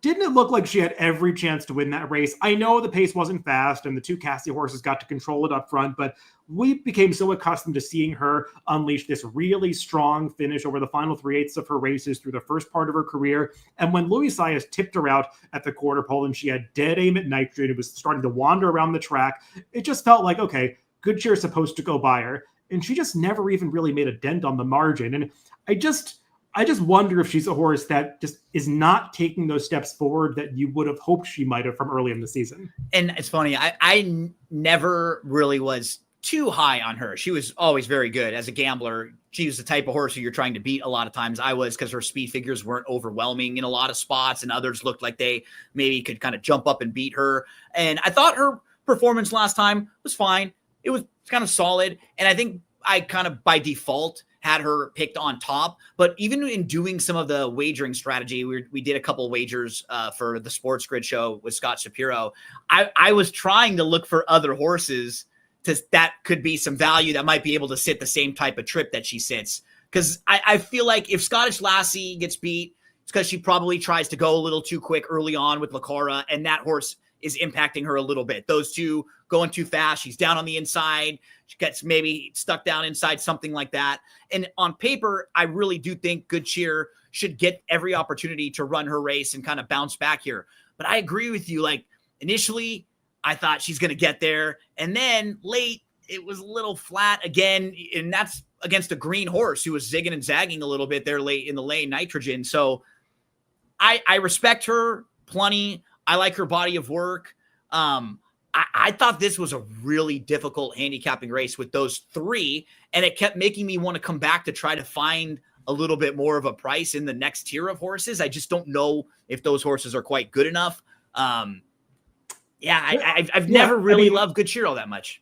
didn't it look like she had every chance to win that race? I know the pace wasn't fast and the two Casse horses got to control it up front, but we became so accustomed to seeing her unleash this really strong finish over the final 3/8 of her races through the first part of her career. And when Louis Saez tipped her out at the quarter pole and she had dead aim at nitrogen, it was starting to wander around the track. It just felt like, okay, Good Cheer is supposed to go by her. And she just never even really made a dent on the margin. And I just wonder if she's a horse that just is not taking those steps forward that you would have hoped she might have from early in the season. And it's funny, I never really was too high on her. She was always very good as a gambler. She was the type of horse who you're trying to beat a lot of times. I was, because her speed figures weren't overwhelming in a lot of spots, and others looked like they maybe could kind of jump up and beat her. And I thought her performance last time was fine. It was kind of solid. And I think I kind of by default had her picked on top, but even in doing some of the wagering strategy, we did a couple of wagers for the Sports Grid show with Scott Shapiro. I was trying to look for other horses that could be some value that might be able to sit the same type of trip that she sits. Because I feel like if Scottish Lassie gets beat, it's because she probably tries to go a little too quick early on with Lacara, and that horse is impacting her a little bit. Those two going too fast. She's down on the inside. She gets maybe stuck down inside, something like that. And on paper, I really do think Good Cheer should get every opportunity to run her race and kind of bounce back here. But I agree with you. Like, initially, I thought she's going to get there. And then late, it was a little flat again. And that's against a green horse who was zigging and zagging a little bit there late in the lane, nitrogen. So I respect her plenty. I like her body of work. I thought this was a really difficult handicapping race with those three, and it kept making me want to come back to try to find a little bit more of a price in the next tier of horses. I just don't know if those horses are quite good enough. I've never really loved Good Cheer all that much.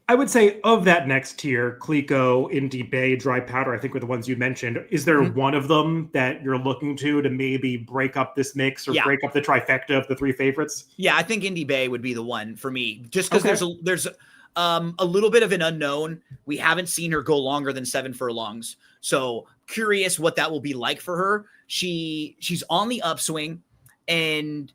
I would say of that next tier, Clico, Indy Bay, Dry Powder, I think were the ones you mentioned. Is there one of them that you're looking to maybe break up this mix or break up the trifecta of the three favorites? Yeah, I think Indy Bay would be the one for me, just because there's a little bit of an unknown. We haven't seen her go longer than 7 furlongs, so curious what that will be like for her. She's on the upswing, and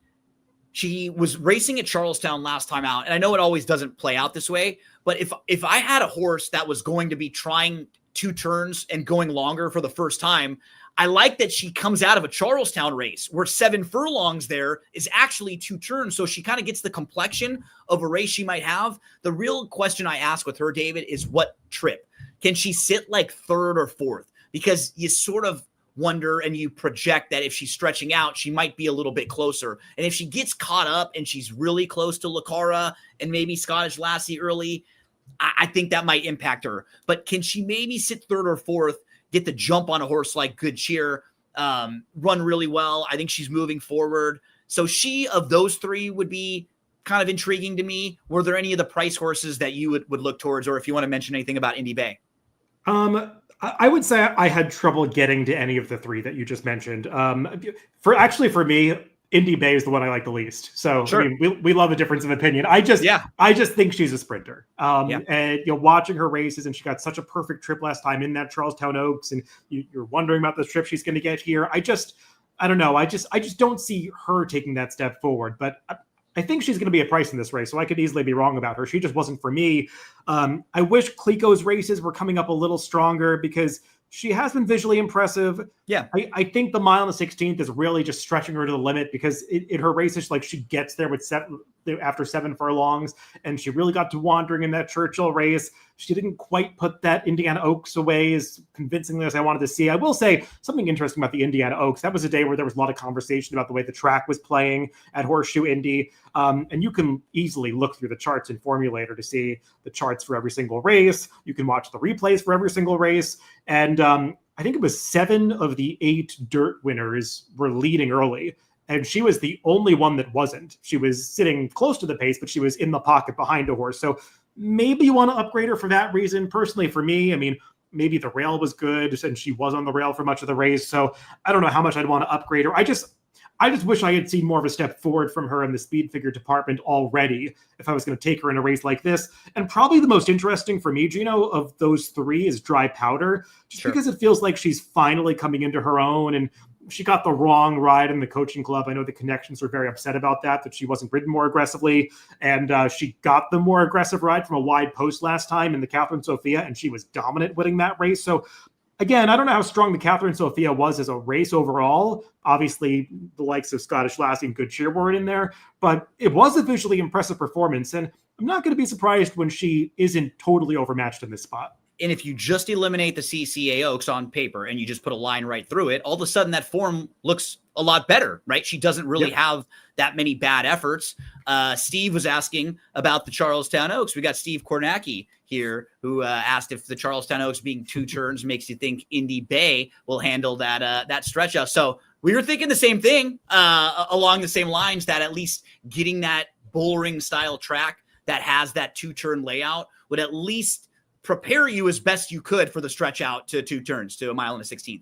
she was racing at Charlestown last time out, and I know it always doesn't play out this way, but if I had a horse that was going to be trying 2 turns and going longer for the first time, I like that she comes out of a Charlestown race where 7 furlongs there is actually 2 turns. So she kind of gets the complexion of a race she might have. The real question I ask with her, David, is what trip? Can she sit like 3rd or 4th? Because you sort of wonder and you project that if she's stretching out, she might be a little bit closer. And if she gets caught up and she's really close to Lacara and maybe Scottish Lassie early, I think that might impact her. But can she maybe sit 3rd or 4th, get the jump on a horse like Good Cheer, run really well? I think she's moving forward. So she, of those 3, would be kind of intriguing to me. Were there any of the price horses that you would look towards, or if you want to mention anything about Indy Bay? I would say I had trouble getting to any of the 3 that you just mentioned. For me, Indy Bay is the one I like the least. So sure. I mean, we love a difference of opinion. I just think she's a sprinter. And watching her races, and she got such a perfect trip last time in that Charlestown Oaks, and you're wondering about the trip she's going to get here. I don't know. I just don't see her taking that step forward. But I think she's going to be a price in this race, so I could easily be wrong about her. She just wasn't for me. I wish Clico's races were coming up a little stronger because she has been visually impressive. Yeah. I think the mile on the 16th is really just stretching her to the limit because in her races, like, she gets there with after 7 furlongs, and she really got to wandering in that Churchill race. She didn't quite put that Indiana Oaks away as convincingly as I wanted to see. I will say something interesting about the Indiana Oaks. That was a day where there was a lot of conversation about the way the track was playing at Horseshoe Indy. And you can easily look through the charts in Formulator to see the charts for every single race. You can watch the replays for every single race. And I think it was 7 of the 8 dirt winners were leading early. And she was the only one that wasn't. She was sitting close to the pace, but she was in the pocket behind a horse. So maybe you want to upgrade her for that reason. Personally, for me, I mean, maybe the rail was good and she was on the rail for much of the race. So I don't know how much I'd want to upgrade her. I just wish I had seen more of a step forward from her in the speed figure department already if I was going to take her in a race like this. And probably the most interesting for me, Gino, of those 3 is Dry Powder, just because it feels like she's finally coming into her own. And she got the wrong ride in the coaching club. I know the connections were very upset about that she wasn't ridden more aggressively. And she got the more aggressive ride from a wide post last time in the Catherine Sophia, and she was dominant winning that race. So again, I don't know how strong the Catherine Sophia was as a race overall. Obviously, the likes of Scottish Lassie and Good Cheer were in there, but it was a visually impressive performance. And I'm not going to be surprised when she isn't totally overmatched in this spot. And if you just eliminate the CCA Oaks on paper and you just put a line right through it, all of a sudden that form looks a lot better, right? She doesn't really have that many bad efforts. Steve was asking about the Charlestown Oaks. We got Steve Kornacki here who asked if the Charlestown Oaks being 2 turns makes you think Indy Bay will handle that stretch out. So we were thinking the same thing along the same lines, that at least getting that bullring style track that has that 2-turn layout would at least prepare you as best you could for the stretch out to 2 turns to a mile and a 16th.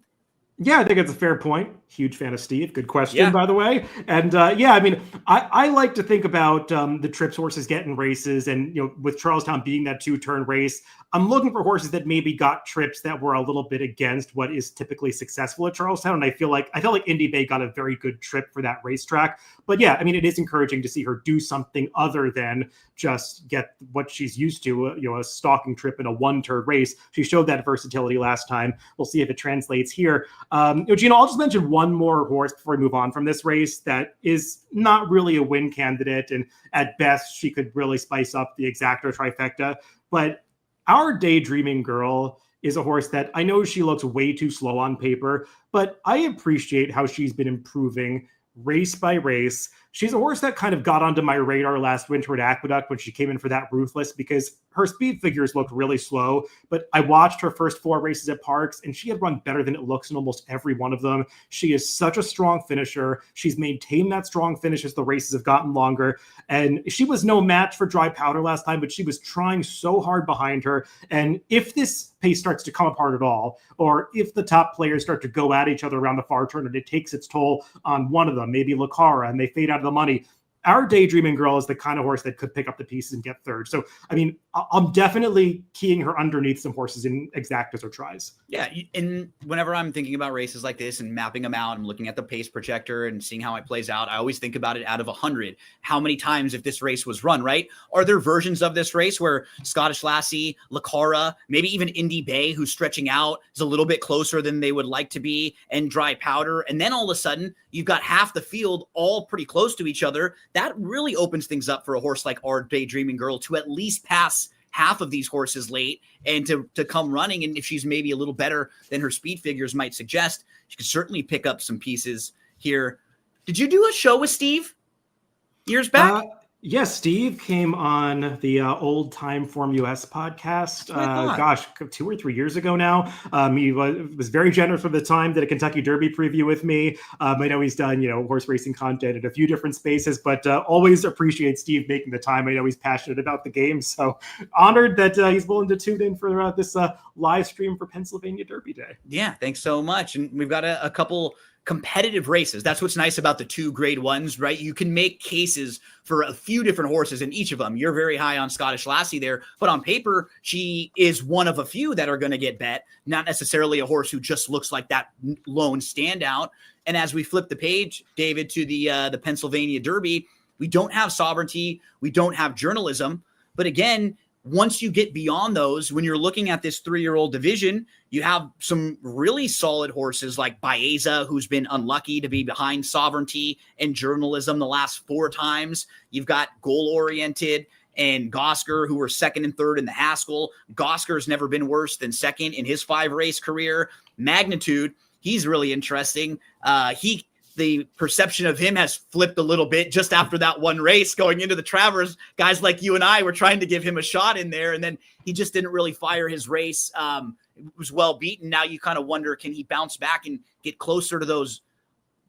Yeah, I think it's a fair point. Huge fan of Steve. Good question, by the way. And I mean, I like to think about the trips horses get in races, and with Charlestown being that 2-turn race, I'm looking for horses that maybe got trips that were a little bit against what is typically successful at Charlestown. And I felt like Indy Bay got a very good trip for that racetrack. But yeah, I mean, it is encouraging to see her do something other than just get what she's used to, a stalking trip in a 1-turn race. She showed that versatility last time. We'll see if it translates here. Gino, I'll just mention one more horse before we move on from this race that is not really a win candidate, and at best she could really spice up the Exacto trifecta. But Our Daydreaming Girl is a horse that I know she looks way too slow on paper, but I appreciate how she's been improving race by race. She's a horse that kind of got onto my radar last winter at Aqueduct when she came in for that Ruthless, because her speed figures looked really slow, but I watched her first 4 races at Parks and she had run better than it looks in almost every one of them. She is such a strong finisher. She's maintained that strong finish as the races have gotten longer, and she was no match for Dry Powder last time, but she was trying so hard behind her. And if this pace starts to come apart at all, or if the top players start to go at each other around the far turn and it takes its toll on one of them, maybe Lucara, and they fade out of the money, Our Daydreaming Girl is the kind of horse that could pick up the pieces and get third. So, I mean, I'm definitely keying her underneath some horses in exactas or tries. Yeah, and whenever I'm thinking about races like this and mapping them out, I'm looking at the pace projector and seeing how it plays out. I always think about it out of 100. How many times, if this race was run, right? Are there versions of this race where Scottish Lassie, Lucara, maybe even Indy Bay, who's stretching out, is a little bit closer than they would like to be, and Dry Powder, and then all of a sudden you've got half the field all pretty close to each other? That really opens things up for a horse like Our Daydreaming Girl to at least pass half of these horses late and to come running. And if she's maybe a little better than her speed figures might suggest, she could certainly pick up some pieces here. Did you do a show with Steve years back? Yes, Steve came on the Old Time Form US podcast, 2 or 3 years ago now. He was very generous with the time, did a Kentucky Derby preview with me. I know he's done, horse racing content at a few different spaces, but always appreciate Steve making the time. I know he's passionate about the game, so honored that he's willing to tune in for this live stream for Pennsylvania Derby Day. Yeah, thanks so much. And we've got a couple competitive races. That's what's nice about the 2 grade 1s, right? You can make cases for a few different horses in each of them. You're very high on Scottish Lassie there, but on paper, she is one of a few that are going to get bet, not necessarily a horse who just looks like that lone standout. And as we flip the page, David, to the Pennsylvania Derby, we don't have sovereignty, we don't have journalism, but again, once you get beyond those, when you're looking at this 3-year-old division, you have some really solid horses like Baeza, who's been unlucky to be behind Sovereignty and Journalism the last 4 times. You've got Goal Oriented and Gosker, who were 2nd and 3rd in the Haskell. Gosker's never been worse than 2nd in his 5-race career. Magnitude, he's really interesting. The perception of him has flipped a little bit just after that one race going into the Travers. Guys like you and I were trying to give him a shot in there, and then he just didn't really fire his race. It was well beaten. Now you kind of wonder, can he bounce back and get closer to those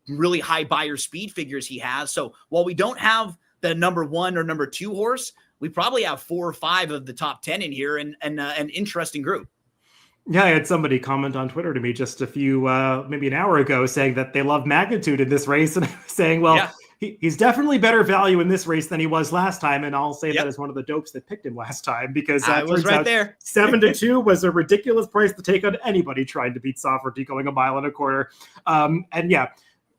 really high buyer speed figures he has? So while we don't have the number 1 or number 2 horse, we probably have 4 or 5 of the top 10 in here, and an interesting group. Yeah, I had somebody comment on Twitter to me just a few, maybe an hour ago, saying that they love Magnitude in this race, and saying, well, yeah, he's definitely better value in this race than he was last time, and I'll say that as one of the dopes that picked him last time, because I was right there. 7-2 was a ridiculous price to take on anybody trying to beat Sovereignty going 1.25 miles. And yeah,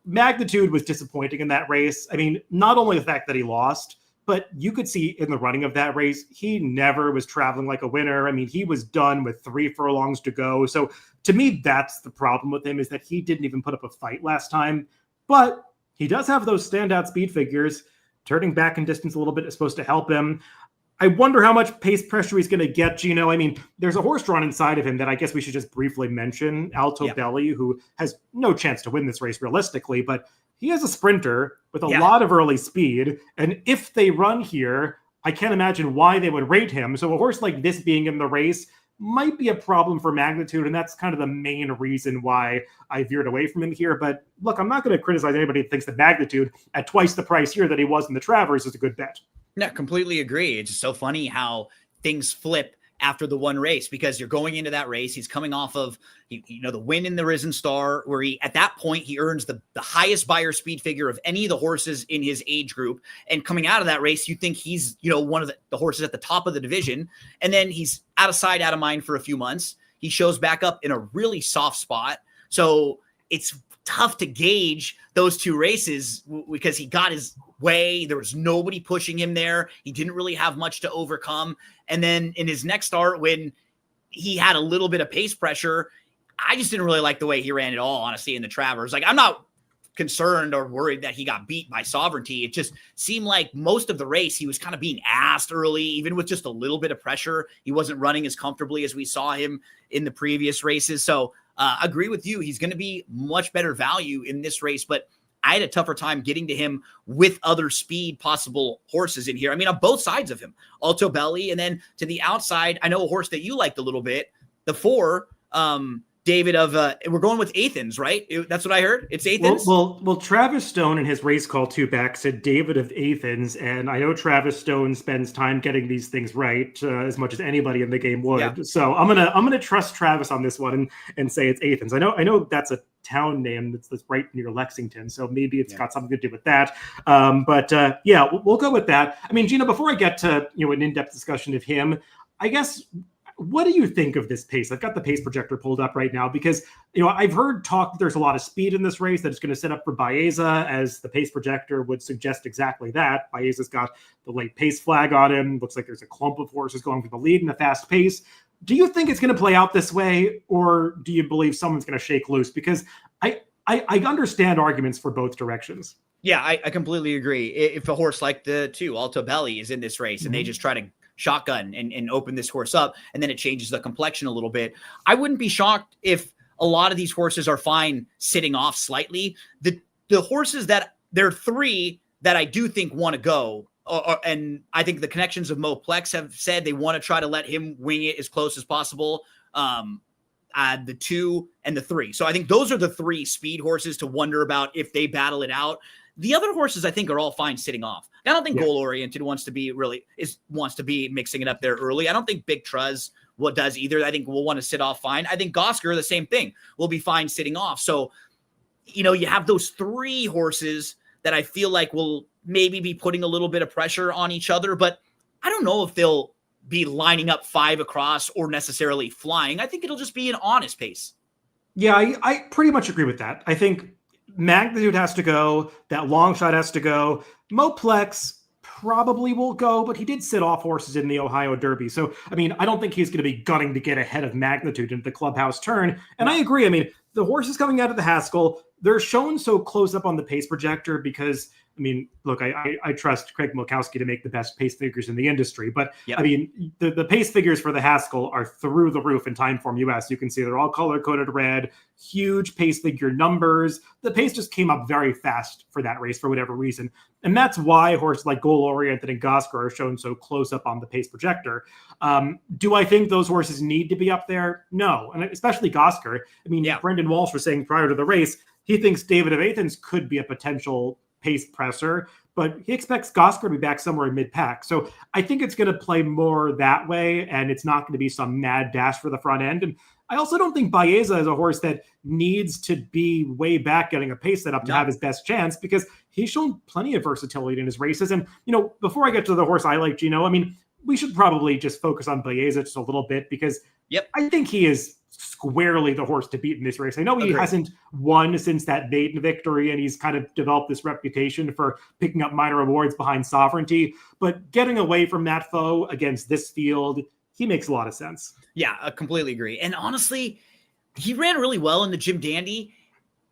Magnitude was disappointing in that race. I mean, not only the fact that he lost, but you could see in the running of that race, he never was traveling like a winner. I mean, he was done with 3 furlongs to go. So to me, that's the problem with him, is that he didn't even put up a fight last time. But he does have those standout speed figures. Turning back in distance a little bit is supposed to help him. I wonder how much pace pressure he's going to get, Gino. I mean, there's a horse drawn inside of him that I guess we should just briefly mention, Alto Belly, who has no chance to win this race realistically, but he has a sprinter with a lot of early speed. And if they run here, I can't imagine why they would rate him. So a horse like this being in the race might be a problem for Magnitude. And that's kind of the main reason why I veered away from him here. But look, I'm not going to criticize anybody that thinks that Magnitude at twice the price here that he was in the Travers is a good bet. No, completely agree. It's just so funny how things flip after the one race, because you're going into that race. He's coming off of, the win in the Risen Star, where at that point, he earns the highest buyer speed figure of any of the horses in his age group. And coming out of that race, you think he's, one of the horses at the top of the division. And then he's out of sight, out of mind for a few months. He shows back up in a really soft spot. So it's tough to gauge those 2 races because he got his way. There was nobody pushing him there. He didn't really have much to overcome. And then in his next start, when he had a little bit of pace pressure, I just didn't really like the way he ran at all, honestly, in the Travers. Like, I'm not concerned or worried that he got beat by Sovereignty. It just seemed like most of the race, he was kind of being asked early, even with just a little bit of pressure. He wasn't running as comfortably as we saw him in the previous races. So agree with you. He's going to be much better value in this race, but I had a tougher time getting to him with other speed possible horses in here. I mean, on both sides of him, Alto Belly, and then to the outside, I know a horse that you liked a little bit, the 4, David of, we're going with Athens, right? That's what I heard. It's Athens. Well, Travis Stone in his race call 2 back said David of Athens. And I know Travis Stone spends time getting these things right as much as anybody in the game would. Yeah. So I'm going to trust Travis on this one and say it's Athens. I know that's a town name that's right near Lexington. So maybe it's got something to do with that. But we'll go with that. I mean, Gino, before I get to, an in-depth discussion of him, I guess, what do you think of this pace? I've got the pace projector pulled up right now because, I've heard talk that there's a lot of speed in this race that it's going to set up for Baeza, as the pace projector would suggest exactly that. Baeza's got the late pace flag on him. Looks like there's a clump of horses going for the lead in a fast pace. Do you think it's going to play out this way, or do you believe someone's going to shake loose? Because I understand arguments for both directions. Yeah, I completely agree. If a horse like the 2, Alto Belly, is in this race and they just try to shotgun and open this horse up, and then it changes the complexion a little bit, I wouldn't be shocked if a lot of these horses are fine sitting off slightly. The horses that there are 3 that I do think want to go, and I think the connections of Mo Plex have said they want to try to let him wing it as close as possible. The 2 and the 3. So I think those are the 3 speed horses to wonder about if they battle it out. The other horses I think are all fine sitting off. I don't think Goal Oriented wants to be mixing it up there early. I don't think Big Truz does either. I think we'll want to sit off fine. I think Gosker, the same thing, will be fine sitting off. So, you have those 3 horses that I feel like will maybe be putting a little bit of pressure on each other, but I don't know if they'll be lining up 5 across or necessarily flying. I think it'll just be an honest pace. Yeah, I pretty much agree with that. I think Magnitude has to go. That long shot has to go. Mo Plex probably will go, but he did sit off horses in the Ohio Derby. So, I mean, I don't think he's going to be gunning to get ahead of Magnitude into the Clubhouse Turn. And I agree. I mean, the horses coming out of the Haskell, they're shown so close up on the pace projector because, I mean, look, I trust Craig Milkowski to make the best pace figures in the industry. But, I mean, the pace figures for the Haskell are through the roof in Timeform US. You can see they're all color-coded red, huge pace figure numbers. The pace just came up very fast for that race for whatever reason. And that's why horses like Goal Oriented and Gosker are shown so close up on the pace projector. Do I think those horses need to be up there? No. And especially Gosker. I mean, Brendan Walsh was saying prior to the race, he thinks David of Athens could be a potential pace presser, but he expects Gosker to be back somewhere in mid-pack. So I think it's going to play more that way, and it's not going to be some mad dash for the front end. And I also don't think Baeza is a horse that needs to be way back getting a pace set up to have his best chance, because he's shown plenty of versatility in his races. And, you know, before I get to the horse I like, Gino, I mean, we should probably just focus on Baeza just a little bit, because I think he is squarely the horse to beat in this race. I know he hasn't won since that maiden victory, and he's kind of developed this reputation for picking up minor awards behind Sovereignty, but getting away from that foe against this field, he makes a lot of sense. Yeah, I completely agree. And honestly, he ran really well in the Jim Dandy.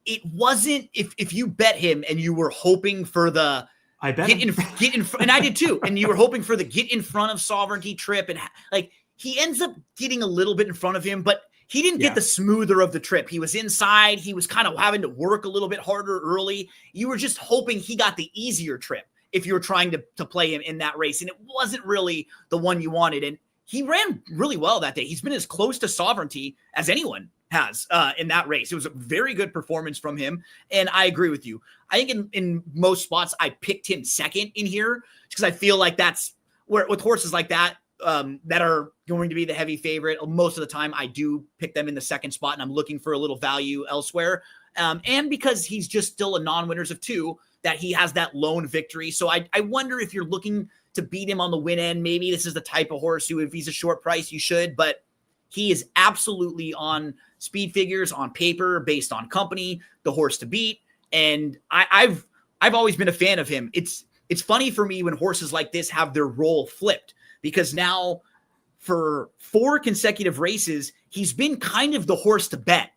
It wasn't, if you bet him and you were hoping for the get in and I did too, and you were hoping for the get in front of Sovereignty trip, and like he ends up getting a little bit in front of him, but he didn't get the smoother of the trip. He was inside. He was kind of having to work a little bit harder early. You were just hoping he got the easier trip if you were trying to play him in that race. And it wasn't really the one you wanted. And he ran really well that day. He's been as close to Sovereignty as anyone has in that race. It was a very good performance from him. And I agree with you. I think in most spots, I picked him second in here because I feel like that's where with horses like that, that are going to be the heavy favorite. Most of the time I do pick them in the second spot, and I'm looking for a little value elsewhere. And because he's just still a non-winners of two, that he has that lone victory. So I wonder if you're looking to beat him on the win end, maybe this is the type of horse who, if he's a short price, you should, but he is absolutely on speed figures, on paper, based on company, the horse to beat. And I've always been a fan of him. It's funny for me when horses like this have their role flipped, because now for 4 consecutive races, he's been kind of the horse to bet.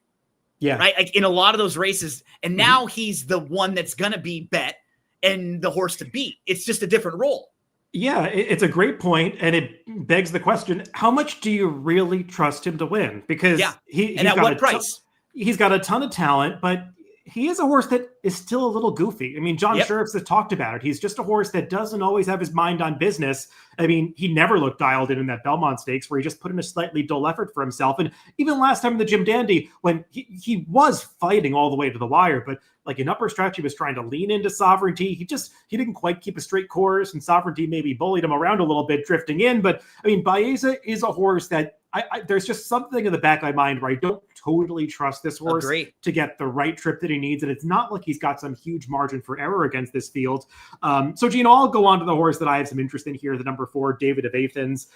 Yeah. Right. Like in a lot of those races. And now he's the one that's going to be bet and the horse to beat. It's just a different role. Yeah, it's a great point, and it begs the question: how much do you really trust him to win? Because he's at what price? He's got a ton of talent, but he is a horse that is still a little goofy. I mean, John Sheriffs has talked about it. He's just a horse that doesn't always have his mind on business. I mean, he never looked dialed in that Belmont Stakes, where he just put in a slightly dull effort for himself. And even last time in the Jim Dandy, when he was fighting all the way to the wire, but like in upper stretch, he was trying to lean into Sovereignty. He didn't quite keep a straight course, and Sovereignty maybe bullied him around a little bit, drifting in. But I mean, Baeza is a horse that there's just something in the back of my mind where I don't totally trust this horse to get the right trip that he needs. And it's not like he's got some huge margin for error against this field. So, Gino, I'll go on to the horse that I have some interest in here, the number 4, David of Athens.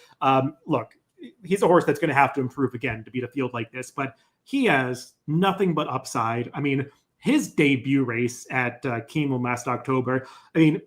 Look, he's a horse that's going to have to improve again to beat a field like this, but he has nothing but upside. I mean, his debut race at Keeneland last October, I mean,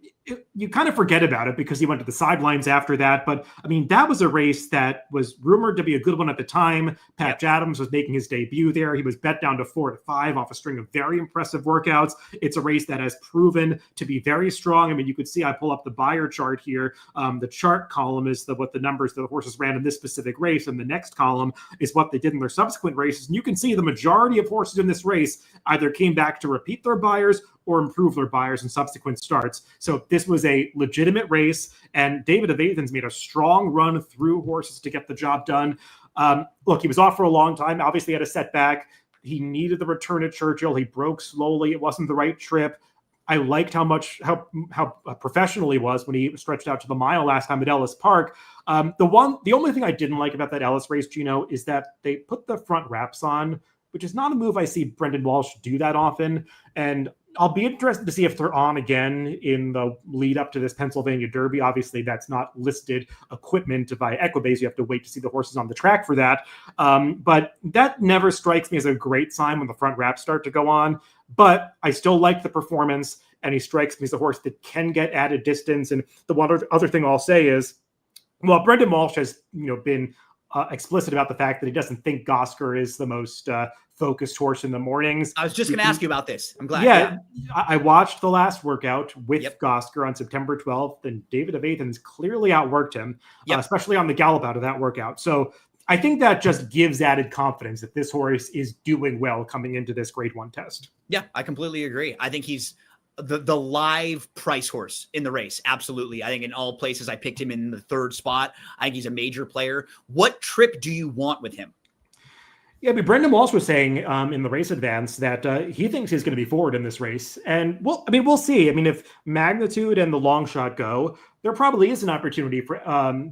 you kind of forget about it because he went to the sidelines after that. But I mean, that was a race that was rumored to be a good one at the time. Patch Adams was making his debut there. He was bet down to 4-5 off a string of very impressive workouts. It's a race that has proven to be very strong. I mean, you could see, I pull up the buyer chart here. The chart column is what the numbers the horses ran in this specific race. And the next column is what they did in their subsequent races. And you can see the majority of horses in this race either came back to repeat their buyers or improve their buyers in subsequent starts. So this was a legitimate race, and David of Athens made a strong run through horses to get the job done. Look, he was off for a long time, obviously had a setback. He needed the return at Churchill. He broke slowly. It wasn't the right trip. I liked how professional he was when he stretched out to the mile last time at Ellis Park. The only thing I didn't like about that Ellis race, Gino, is that they put the front wraps on, which is not a move I see Brendan Walsh do that often. And I'll be interested to see if they're on again in the lead up to this Pennsylvania Derby. Obviously, that's not listed equipment by Equibase. You have to wait to see the horses on the track for that. But that never strikes me as a great sign when the front wraps start to go on. but I still like the performance, and he strikes me as a horse that can get added distance. And the one other thing I'll say is, well, Brendan Walsh has been explicit about the fact that he doesn't think Gosker is the most focused horse in the mornings. I was just going to ask you about this. I'm glad. Yeah, I watched the last workout with Yep. Gosker on September 12th, and David of Athens clearly outworked him, especially on the gallop out of that workout. So I think that just gives added confidence that this horse is doing well coming into this Grade 1 test. Yeah, I completely agree. I think he's the live price horse in the race. Absolutely. I think in all places I picked him in the 3rd spot. I think he's a major player. What trip do you want with him? Yeah, but Brendan Walsh was saying in the race advance that he thinks he's going to be forward in this race. And we'll see. I mean, if Magnitude and the long shot go, there probably is an opportunity for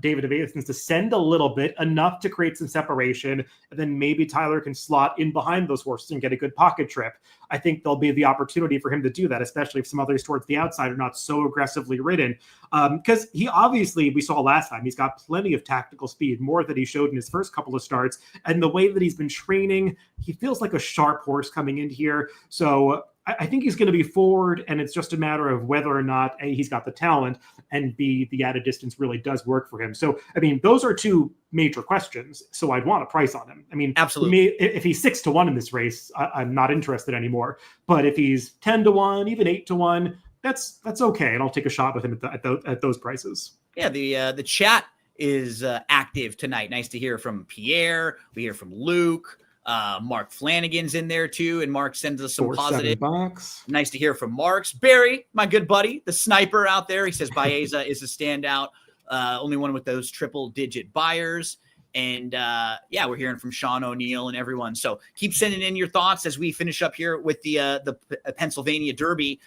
David of Athens to send a little bit, enough to create some separation, and then maybe Tyler can slot in behind those horses and get a good pocket trip. I think there'll be the opportunity for him to do that, especially if some others towards the outside are not so aggressively ridden. Because he obviously, we saw last time, he's got plenty of tactical speed, more than he showed in his first couple of starts. And the way that he's been training, he feels like a sharp horse coming in here. So I think he's going to be forward, and it's just a matter of whether or not A, he's got the talent, and B, the added distance really does work for him. So, I mean, those are two major questions. So I'd want a price on him. I mean, absolutely. If he's 6-1 in this race, I'm not interested anymore. But if he's 10-1, even 8-1, that's okay, and I'll take a shot with him at those prices. Yeah, the chat is active tonight. Nice to hear from Pierre. We hear from Luke. Mark Flanagan's in there too, and Mark sends us some positive. Nice to hear from Marks. Barry, my good buddy, the sniper out there. He says Baeza is a standout, only one with those triple-digit buyers. And we're hearing from Sean O'Neill and everyone. So keep sending in your thoughts as we finish up here with the Pennsylvania Derby.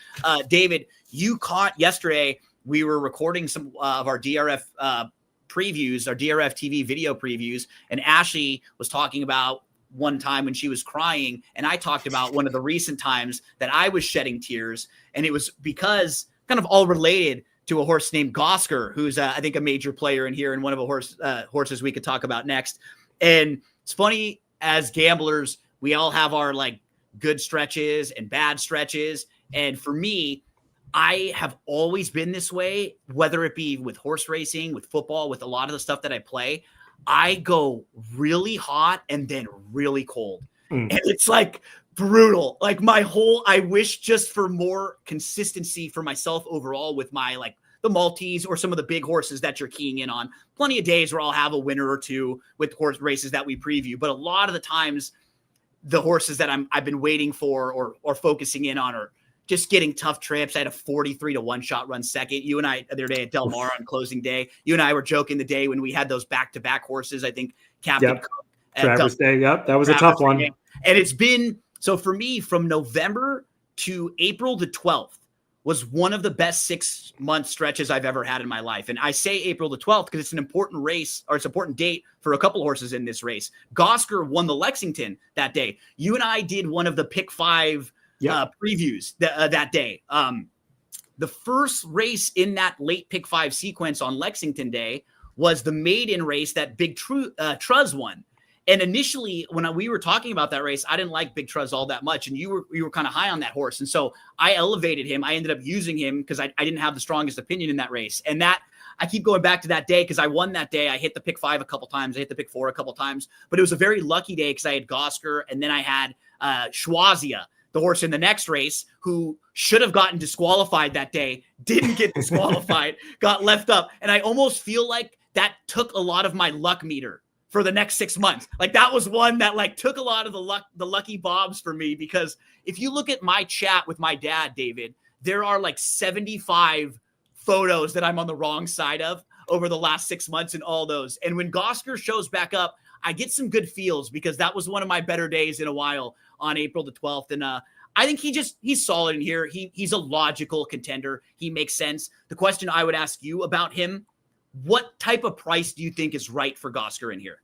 David, you caught yesterday. We were recording some of our DRF previews, our DRF TV video previews, and Ashley was talking about one time when she was crying, and I talked about one of the recent times that I was shedding tears, and it was because kind of all related to a horse named Gosker, who's I think a major player in here and one of the horses we could talk about next. And it's funny, as gamblers, we all have our like good stretches and bad stretches, and for me, I have always been this way, whether it be with horse racing, with football, with a lot of the stuff that I play. I go really hot and then really cold. And it's like brutal. Like I wish just for more consistency for myself overall with my, like the Maltese or some of the big horses that you're keying in on. Plenty of days where I'll have a winner or two with horse races that we preview. But a lot of the times the horses that I've been waiting for or focusing in on are just getting tough trips. I had a 43-1 shot run second. You and I, the other day at Del Mar on closing day, you and I were joking the day when we had those back-to-back horses. I think Captain Cook. Traverse Day. Yep. That was a tough one. And it's been, so for me, from November to April the 12th was one of the best 6-month stretches I've ever had in my life. And I say April the 12th because it's an important race, or it's an important date for a couple horses in this race. Gosker won the Lexington that day. You and I did one of the pick 5 previews that day. The first race in that late pick 5 sequence on Lexington Day was the maiden race that Big Truz won. And initially, when we were talking about that race, I didn't like Big Truz all that much, and you were kind of high on that horse, and so I elevated him. I ended up using him because I didn't have the strongest opinion in that race, and that I keep going back to that day because I won that day. I hit the pick 5 a couple times, I hit the pick 4 a couple times, but it was a very lucky day because I had Gosker, and then I had Schwazia, the horse in the next race, who should have gotten disqualified that day, didn't get disqualified, got left up. And I almost feel like that took a lot of my luck meter for the next 6 months. Like that was one that like took a lot of the lucky bobs for me, because if you look at my chat with my dad, David, there are like 75 photos that I'm on the wrong side of over the last 6 months and all those. And when Gosker shows back up, I get some good feels because that was one of my better days in a while on April the 12th. And I think he's solid in here. He's a logical contender. He makes sense. The question I would ask you about him, what type of price do you think is right for Gosker in here?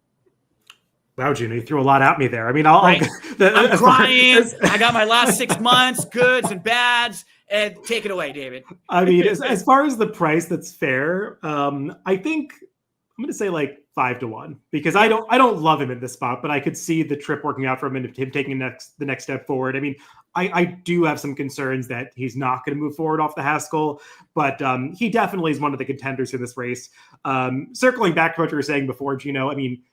Wow, Gino, you threw a lot at me there. I mean, I'm crying. I got my last 6 months, goods and bads, and take it away, David. I mean, as far as the price that's fair, I think I'm going to say like 5-1, because I don't love him in this spot, but I could see the trip working out for him and him taking the next step forward. I mean, I do have some concerns that he's not going to move forward off the Haskell, but he definitely is one of the contenders in this race. Circling back to what you were saying before, Gino, I mean,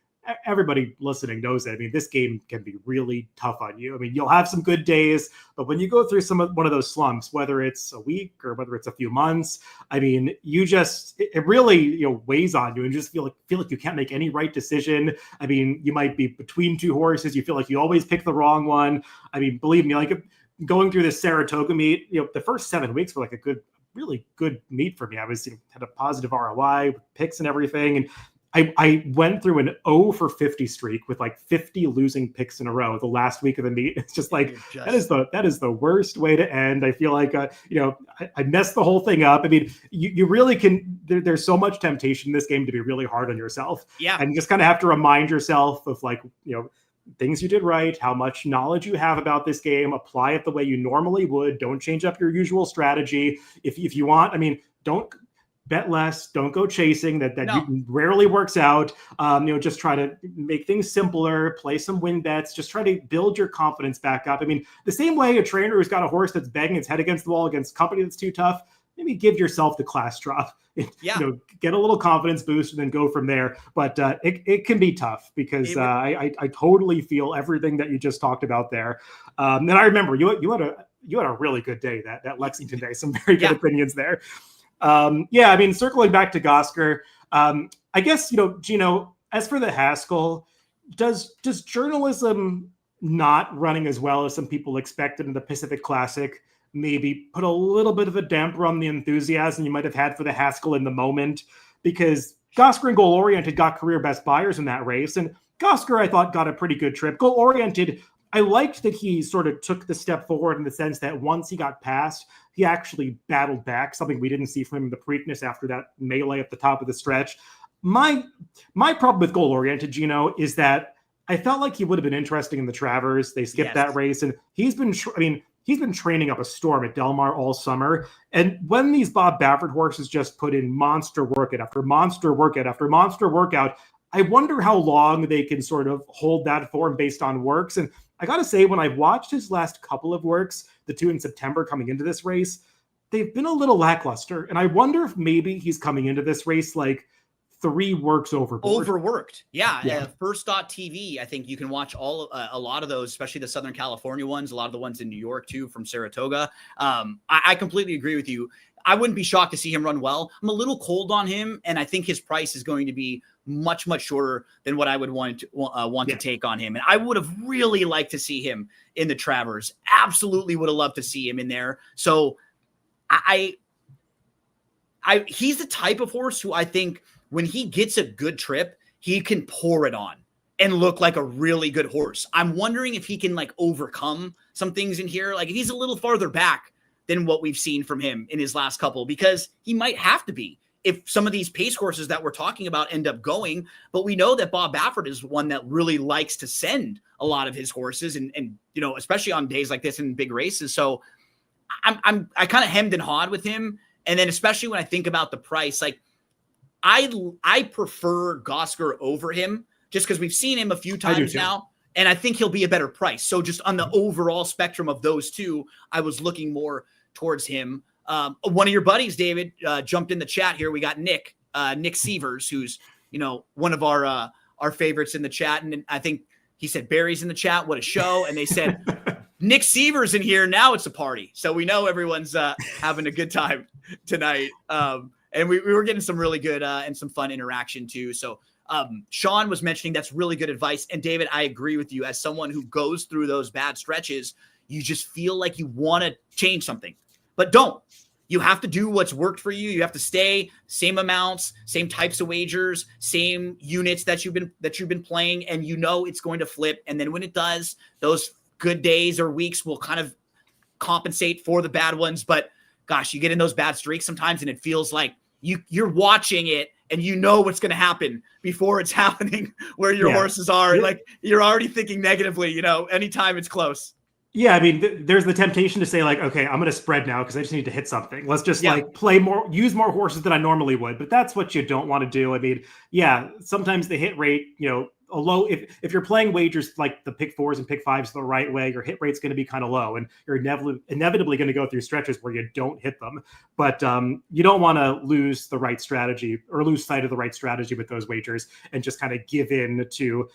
everybody listening knows it. I mean, this game can be really tough on you. I mean, you'll have some good days, but when you go through one of those slumps, whether it's a week or whether it's a few months, I mean, it really, weighs on you and just feel like you can't make any right decision. I mean, you might be between two horses. You feel like you always pick the wrong one. I mean, believe me, like going through this Saratoga meet, the first 7 weeks were like really good meet for me. I was had a positive ROI with picks and everything. And I went through an 0 for 50 streak with like 50 losing picks in a row the last week of the meet. It's just like, that is the worst way to end. I feel like, I messed the whole thing up. I mean, you really can, there's so much temptation in this game to be really hard on yourself. Yeah. And you just kind of have to remind yourself of like, things you did right, how much knowledge you have about this game, apply it the way you normally would. Don't change up your usual strategy. If you want, I mean, don't bet less, don't go chasing that rarely works out. Just try to make things simpler, play some win bets, just try to build your confidence back up. I mean, the same way a trainer who's got a horse that's banging its head against the wall against company that's too tough, maybe give yourself the class drop. Get a little confidence boost and then go from there. But it can be tough because I totally feel everything that you just talked about there. And I remember you had a really good day that Lexington day. Some very good opinions there. I mean, circling back to Gosker, I guess, Gino, as for the Haskell, does journalism not running as well as some people expected in the Pacific Classic maybe put a little bit of a damper on the enthusiasm you might have had for the Haskell in the moment? Because Gosker and Goal Oriented got career best buyers in that race, and Gosker, I thought, got a pretty good trip. Goal Oriented, I liked that he sort of took the step forward in the sense that once he got past, he actually battled back, something we didn't see from him in the Preakness after that melee at the top of the stretch. My problem with Goal Oriented, Gino, is that I felt like he would have been interesting in the Travers. They skipped that race, and he's been training up a storm at Del Mar all summer. And when these Bob Baffert horses just put in monster workout after monster workout after monster workout, I wonder how long they can sort of hold that form based on works. And I got to say, when I've watched his last couple of works, the 2 in September coming into this race, they've been a little lackluster. And I wonder if maybe he's coming into this race like 3 works overboard. Overworked. Yeah. First.tv, I think you can watch a lot of those, especially the Southern California ones, a lot of the ones in New York too, from Saratoga. I completely agree with you. I wouldn't be shocked to see him run well. I'm a little cold on him, and I think his price is going to be much, much shorter than what I would want to take on him. And I would have really liked to see him in the Travers. Absolutely would have loved to see him in there. So he's the type of horse who I think when he gets a good trip, he can pour it on and look like a really good horse. I'm wondering if he can like overcome some things in here. Like if he's a little farther back than what we've seen from him in his last couple, because he might have to be if some of these pace horses that we're talking about end up going. But we know that Bob Baffert is one that really likes to send a lot of his horses and especially on days like this in big races. So I kind of hemmed and hawed with him. And then especially when I think about the price, like I prefer Gosker over him just because we've seen him a few times now. And I think he'll be a better price. So just on the overall spectrum of those two, I was looking more towards him. One of your buddies, David, jumped in the chat here. We got Nick Sievers, who's, one of our favorites in the chat. And I think he said Barry's in the chat. What a show. And they said Nick Sievers in here. Now it's a party. So we know everyone's having a good time tonight. And we were getting some really good and some fun interaction too. So Sean was mentioning that's really good advice. And David, I agree with you. As someone who goes through those bad stretches, you just feel like you want to change something, but don't. You have to do what's worked for you. You have to stay same amounts, same types of wagers, same units that you've been playing, and it's going to flip. And then when it does, those good days or weeks will kind of compensate for the bad ones. But gosh, you get in those bad streaks sometimes, and it feels like you're watching it and what's going to happen before it's happening where your horses are. Like you're already thinking negatively, anytime it's close. Yeah, I mean, there's the temptation to say like, okay, I'm going to spread now because I just need to hit something. Let's just play more, use more horses than I normally would. But that's what you don't want to do. I mean, sometimes the hit rate, a low, if you're playing wagers like the pick 4s and pick 5s the right way, your hit rate's going to be kind of low, and you're inevitably going to go through stretches where you don't hit them. But you don't want to lose the right strategy or lose sight of the right strategy with those wagers and just kind of give in to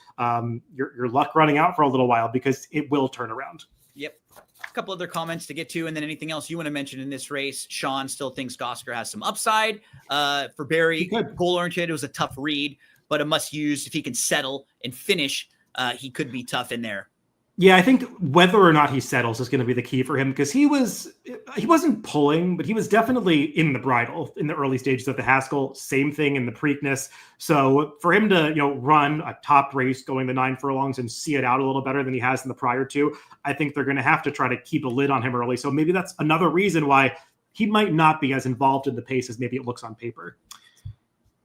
your luck running out for a little while, because it will turn around. Yep. A couple other comments to get to, and then anything else you want to mention in this race. Sean still thinks Gosker has some upside. For Barry, goal-oriented was a tough read, but a must-use. If he can settle and finish, he could be tough in there. Yeah, I think whether or not he settles is going to be the key for him, because he wasn't pulling, but he was definitely in the bridle in the early stages of the Haskell. Same thing in the Preakness. So for him to run a top race going the 9 furlongs and see it out a little better than he has in the prior 2, I think they're going to have to try to keep a lid on him early. So maybe that's another reason why he might not be as involved in the pace as maybe it looks on paper.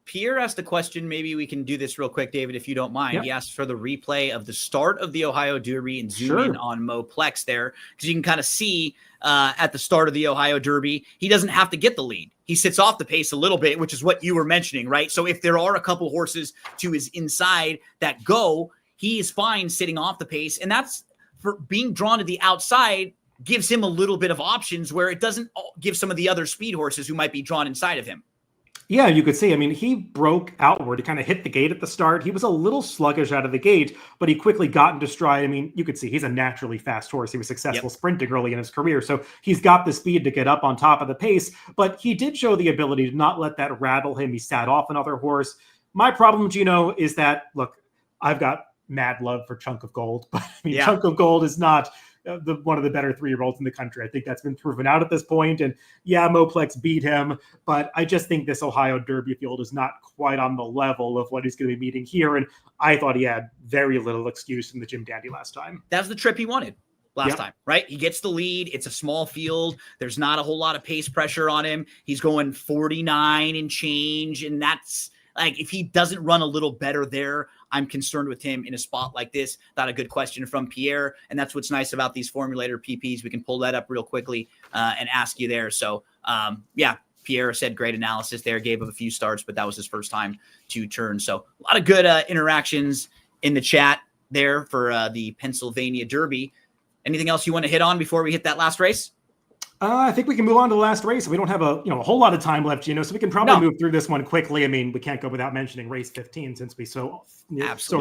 Pierre asked a question. Maybe we can do this real quick, David, if you don't mind. Yep. He asked for the replay of the start of the Ohio Derby and zoom in on Mo Plex there, because you can kind of see at the start of the Ohio Derby, he doesn't have to get the lead. He sits off the pace a little bit, which is what you were mentioning, right? So if there are a couple horses to his inside that go, he is fine sitting off the pace. And that's for being drawn to the outside, gives him a little bit of options where it doesn't give some of the other speed horses who might be drawn inside of him. Yeah, you could see. I mean, he broke outward. He kind of hit the gate at the start. He was a little sluggish out of the gate, but he quickly got into stride. I mean, you could see he's a naturally fast horse. He was successful sprinting early in his career. So he's got the speed to get up on top of the pace, but he did show the ability to not let that rattle him. He sat off another horse. My problem, Gino, is that, look, I've got mad love for Chunk of Gold, but I mean, Chunk of Gold is not one of the better 3-year-olds in the country. I think that's been proven out at this point. And yeah, Mo Plex beat him, but I just think this Ohio Derby field is not quite on the level of what he's going to be meeting here. And I thought he had very little excuse in the Jim Dandy last time. That's the trip he wanted last time, right? He gets the lead. It's a small field. There's not a whole lot of pace pressure on him. He's going 49 and change. And that's like, if he doesn't run a little better there, I'm concerned with him in a spot like this. Thought a good question from Pierre. And that's what's nice about these formulator PPs. We can pull that up real quickly and ask you there. So Pierre said great analysis there, gave him a few starts, but that was his first time to turn. So a lot of good interactions in the chat there for the Pennsylvania Derby. Anything else you want to hit on before we hit that last race? I think we can move on to the last race. We don't have a whole lot of time left, Gino, so we can probably move through this one quickly. I mean, we can't go without mentioning race 15 since we so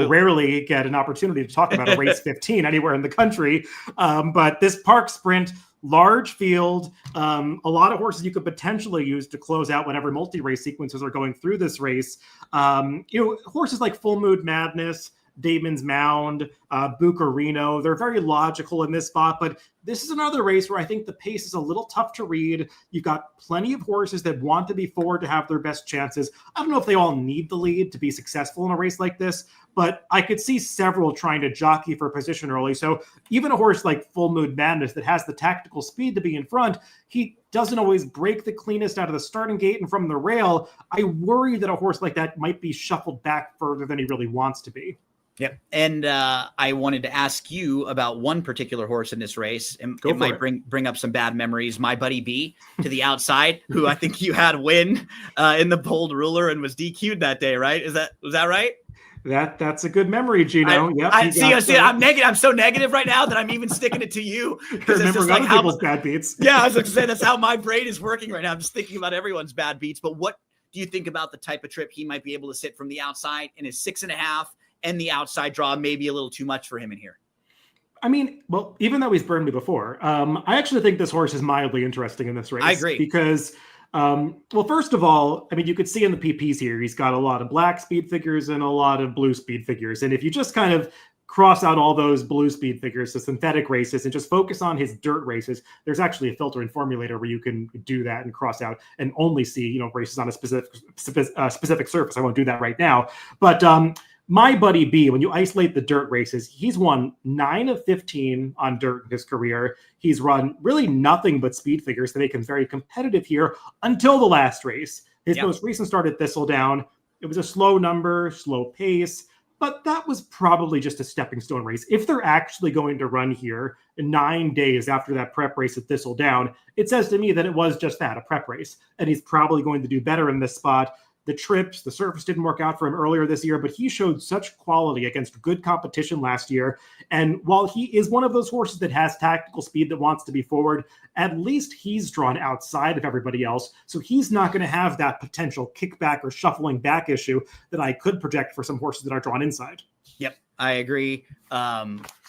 rarely get an opportunity to talk about a race 15 anywhere in the country. But this Park Sprint, large field, a lot of horses you could potentially use to close out whatever multi-race sequences are going through this race. Horses like Full Mood Madness, Damon's Mound, Bucarino, they're very logical in this spot, but this is another race where I think the pace is a little tough to read. You've got plenty of horses that want to be forward to have their best chances. I don't know if they all need the lead to be successful in a race like this, but I could see several trying to jockey for position early. So even a horse like Full Mood Madness that has the tactical speed to be in front, he doesn't always break the cleanest out of the starting gate and from the rail. I worry that a horse like that might be shuffled back further than he really wants to be. Yep. And I wanted to ask you about one particular horse in this race. And it might bring up some bad memories. My Buddy B to the outside, who I think you had win in the Bold Ruler and was DQ'd that day, right? Was that right? That's a good memory, Gino. I'm negative. I'm so negative right now that I'm even sticking it to you because it's just like other people's bad beats. Yeah, I was going to say that's how my brain is working right now. I'm just thinking about everyone's bad beats. But what do you think about the type of trip he might be able to sit from the outside in his 6.5? And the outside draw may be a little too much for him in here? I mean, well, even though he's burned me before, I actually think this horse is mildly interesting in this race. I agree. Because, first of all, I mean, you could see in the PPs here, he's got a lot of black speed figures and a lot of blue speed figures. And if you just kind of cross out all those blue speed figures, the synthetic races, and just focus on his dirt races, there's actually a filter and formulator where you can do that and cross out and only see, races on a specific surface. I won't do that right now. But, My Buddy B, when you isolate the dirt races, he's won 9 of 15 on dirt in his career. He's run really nothing but speed figures to make him very competitive here until the last race. His most recent start at Thistledown, it was a slow number, slow pace, but that was probably just a stepping stone race. If they're actually going to run here 9 days after that prep race at Thistledown, it says to me that it was just that, a prep race, and he's probably going to do better in this spot. the trips, the surface didn't work out for him earlier this year, but he showed such quality against good competition last year. And while he is one of those horses that has tactical speed that wants to be forward, at least he's drawn outside of everybody else. So he's not going to have that potential kickback or shuffling back issue that I could project for some horses that are drawn inside. Yep, I agree.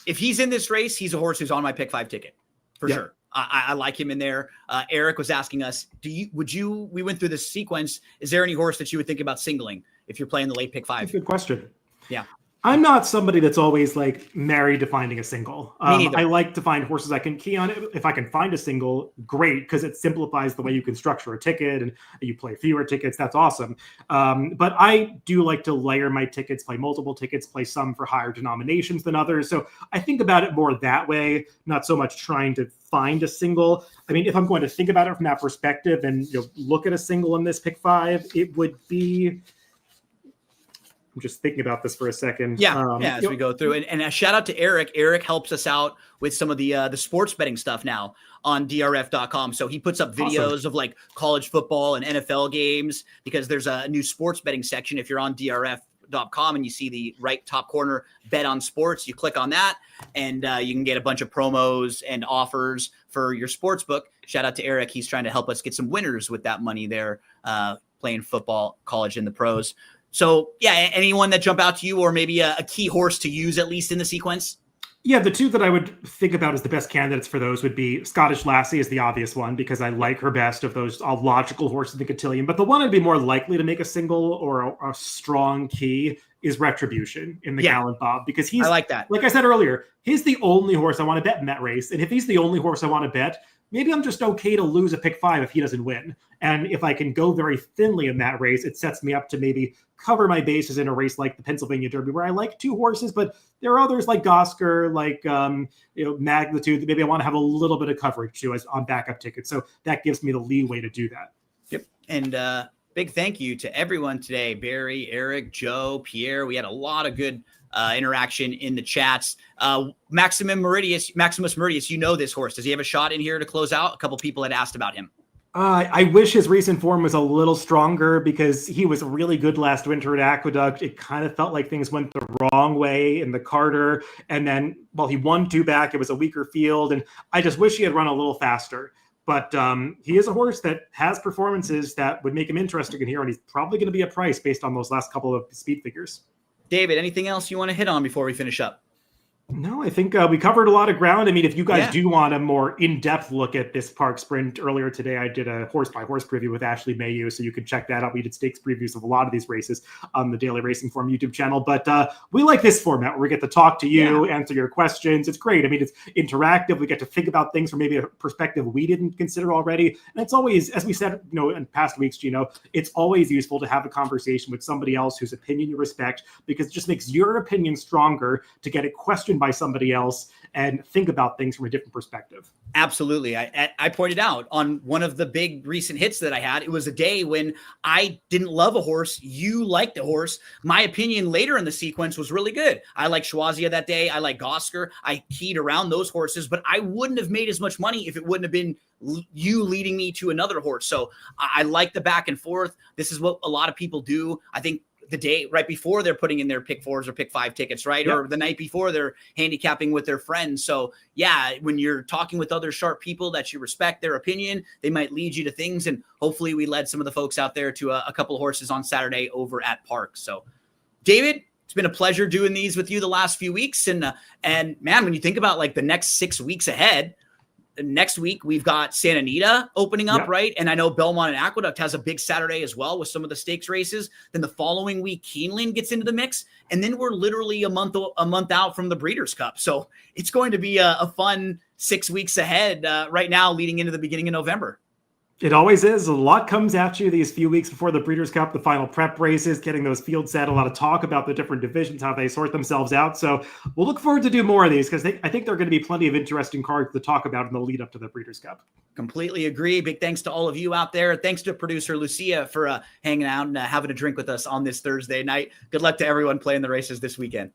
If he's in this race, he's a horse who's on my pick 5 ticket for sure. I like him in there. Eric was asking us, we went through this sequence. Is there any horse that you would think about singling if you're playing the late pick 5? That's a good question. Yeah. I'm not somebody that's always like married to finding a single. Me neither. I like to find horses I can key on. If I can find a single, great, because it simplifies the way you can structure a ticket and you play fewer tickets. That's awesome. But I do like to layer my tickets, play multiple tickets, play some for higher denominations than others. So I think about it more that way, not so much trying to find a single. I mean, if I'm going to think about it from that perspective and look at a single in this pick 5, it would be... I'm just thinking about this for a second. As we go through. And a shout out to Eric. Eric helps us out with some of the sports betting stuff now on drf.com. So he puts up videos of like college football and NFL games because there's a new sports betting section. If you're on drf.com and you see the right top corner, bet on sports, you click on that and you can get a bunch of promos and offers for your sports book. Shout out to Eric. He's trying to help us get some winners with that money there, playing football, college, and the pros. So, yeah, anyone that jump out to you or maybe a key horse to use at least in the sequence? Yeah, the two that I would think about as the best candidates for those would be Scottish Lassie is the obvious one because I like her best of those logical horses in the Cotillion. But the one I'd be more likely to make a single or a strong key is Retribution in the Gallant Bob because I like that. Like I said earlier, he's the only horse I want to bet in that race. And if he's the only horse I want to bet, maybe I'm just okay to lose a pick 5 if he doesn't win. And if I can go very thinly in that race, it sets me up to maybe cover my bases in a race like the Pennsylvania Derby, where I like 2 horses, but there are others like Gosker, like Magnitude, that maybe I want to have a little bit of coverage to as on backup tickets. So that gives me the leeway to do that. Yep. And big thank you to everyone today. Barry, Eric, Joe, Pierre. We had a lot of good interaction in the chats. Maximus Meridius, you know this horse. Does he have a shot in here to close out? A couple people had asked about him. I wish his recent form was a little stronger because he was really good last winter at Aqueduct. It kind of felt like things went the wrong way in the Carter. And then, he won 2 back. It was a weaker field. And I just wish he had run a little faster. But he is a horse that has performances that would make him interesting in here. And he's probably going to be a price based on those last couple of speed figures. David, anything else you want to hit on before we finish up? No, I think we covered a lot of ground. I mean, if you guys do want a more in-depth look at this park sprint, earlier today I did a horse-by-horse preview with Ashley Mayu, so you can check that out. We did stakes previews of a lot of these races on the Daily Racing Form YouTube channel. But we like this format where we get to talk to you, answer your questions. It's great. I mean, it's interactive. We get to think about things from maybe a perspective we didn't consider already. And it's always, as we said, in past weeks, Gino, it's always useful to have a conversation with somebody else whose opinion you respect, because it just makes your opinion stronger to get it questioned by somebody else and think about things from a different perspective. Absolutely. I pointed out on one of the big recent hits that I had, it was a day when I didn't love a horse. You liked a horse. My opinion later in the sequence was really good. I like Schwazia that day. I like Gosker. I keyed around those horses, but I wouldn't have made as much money if it wouldn't have been you leading me to another horse. So I like the back and forth. This is what a lot of people do. I think the day right before they're putting in their pick 4s or pick 5 tickets, right? Yep. Or the night before they're handicapping with their friends. So yeah, when you're talking with other sharp people that you respect their opinion, they might lead you to things. And hopefully we led some of the folks out there to a couple of horses on Saturday over at Park. So David, it's been a pleasure doing these with you the last few weeks. And man, when you think about like the next 6 weeks ahead, next week we've got Santa Anita opening up, right? And I know Belmont and Aqueduct has a big Saturday as well with some of the stakes races. Then the following week, Keeneland gets into the mix, and then we're literally a month out from the Breeders' Cup. So it's going to be a fun 6 weeks ahead right now, leading into the beginning of November. It always is. A lot comes at you these few weeks before the Breeders' Cup, the final prep races, getting those fields set, a lot of talk about the different divisions, how they sort themselves out. So we'll look forward to do more of these because I think there are going to be plenty of interesting cards to talk about in the lead up to the Breeders' Cup. Completely agree. Big thanks to all of you out there. Thanks to producer Lucia for hanging out and having a drink with us on this Thursday night. Good luck to everyone playing the races this weekend.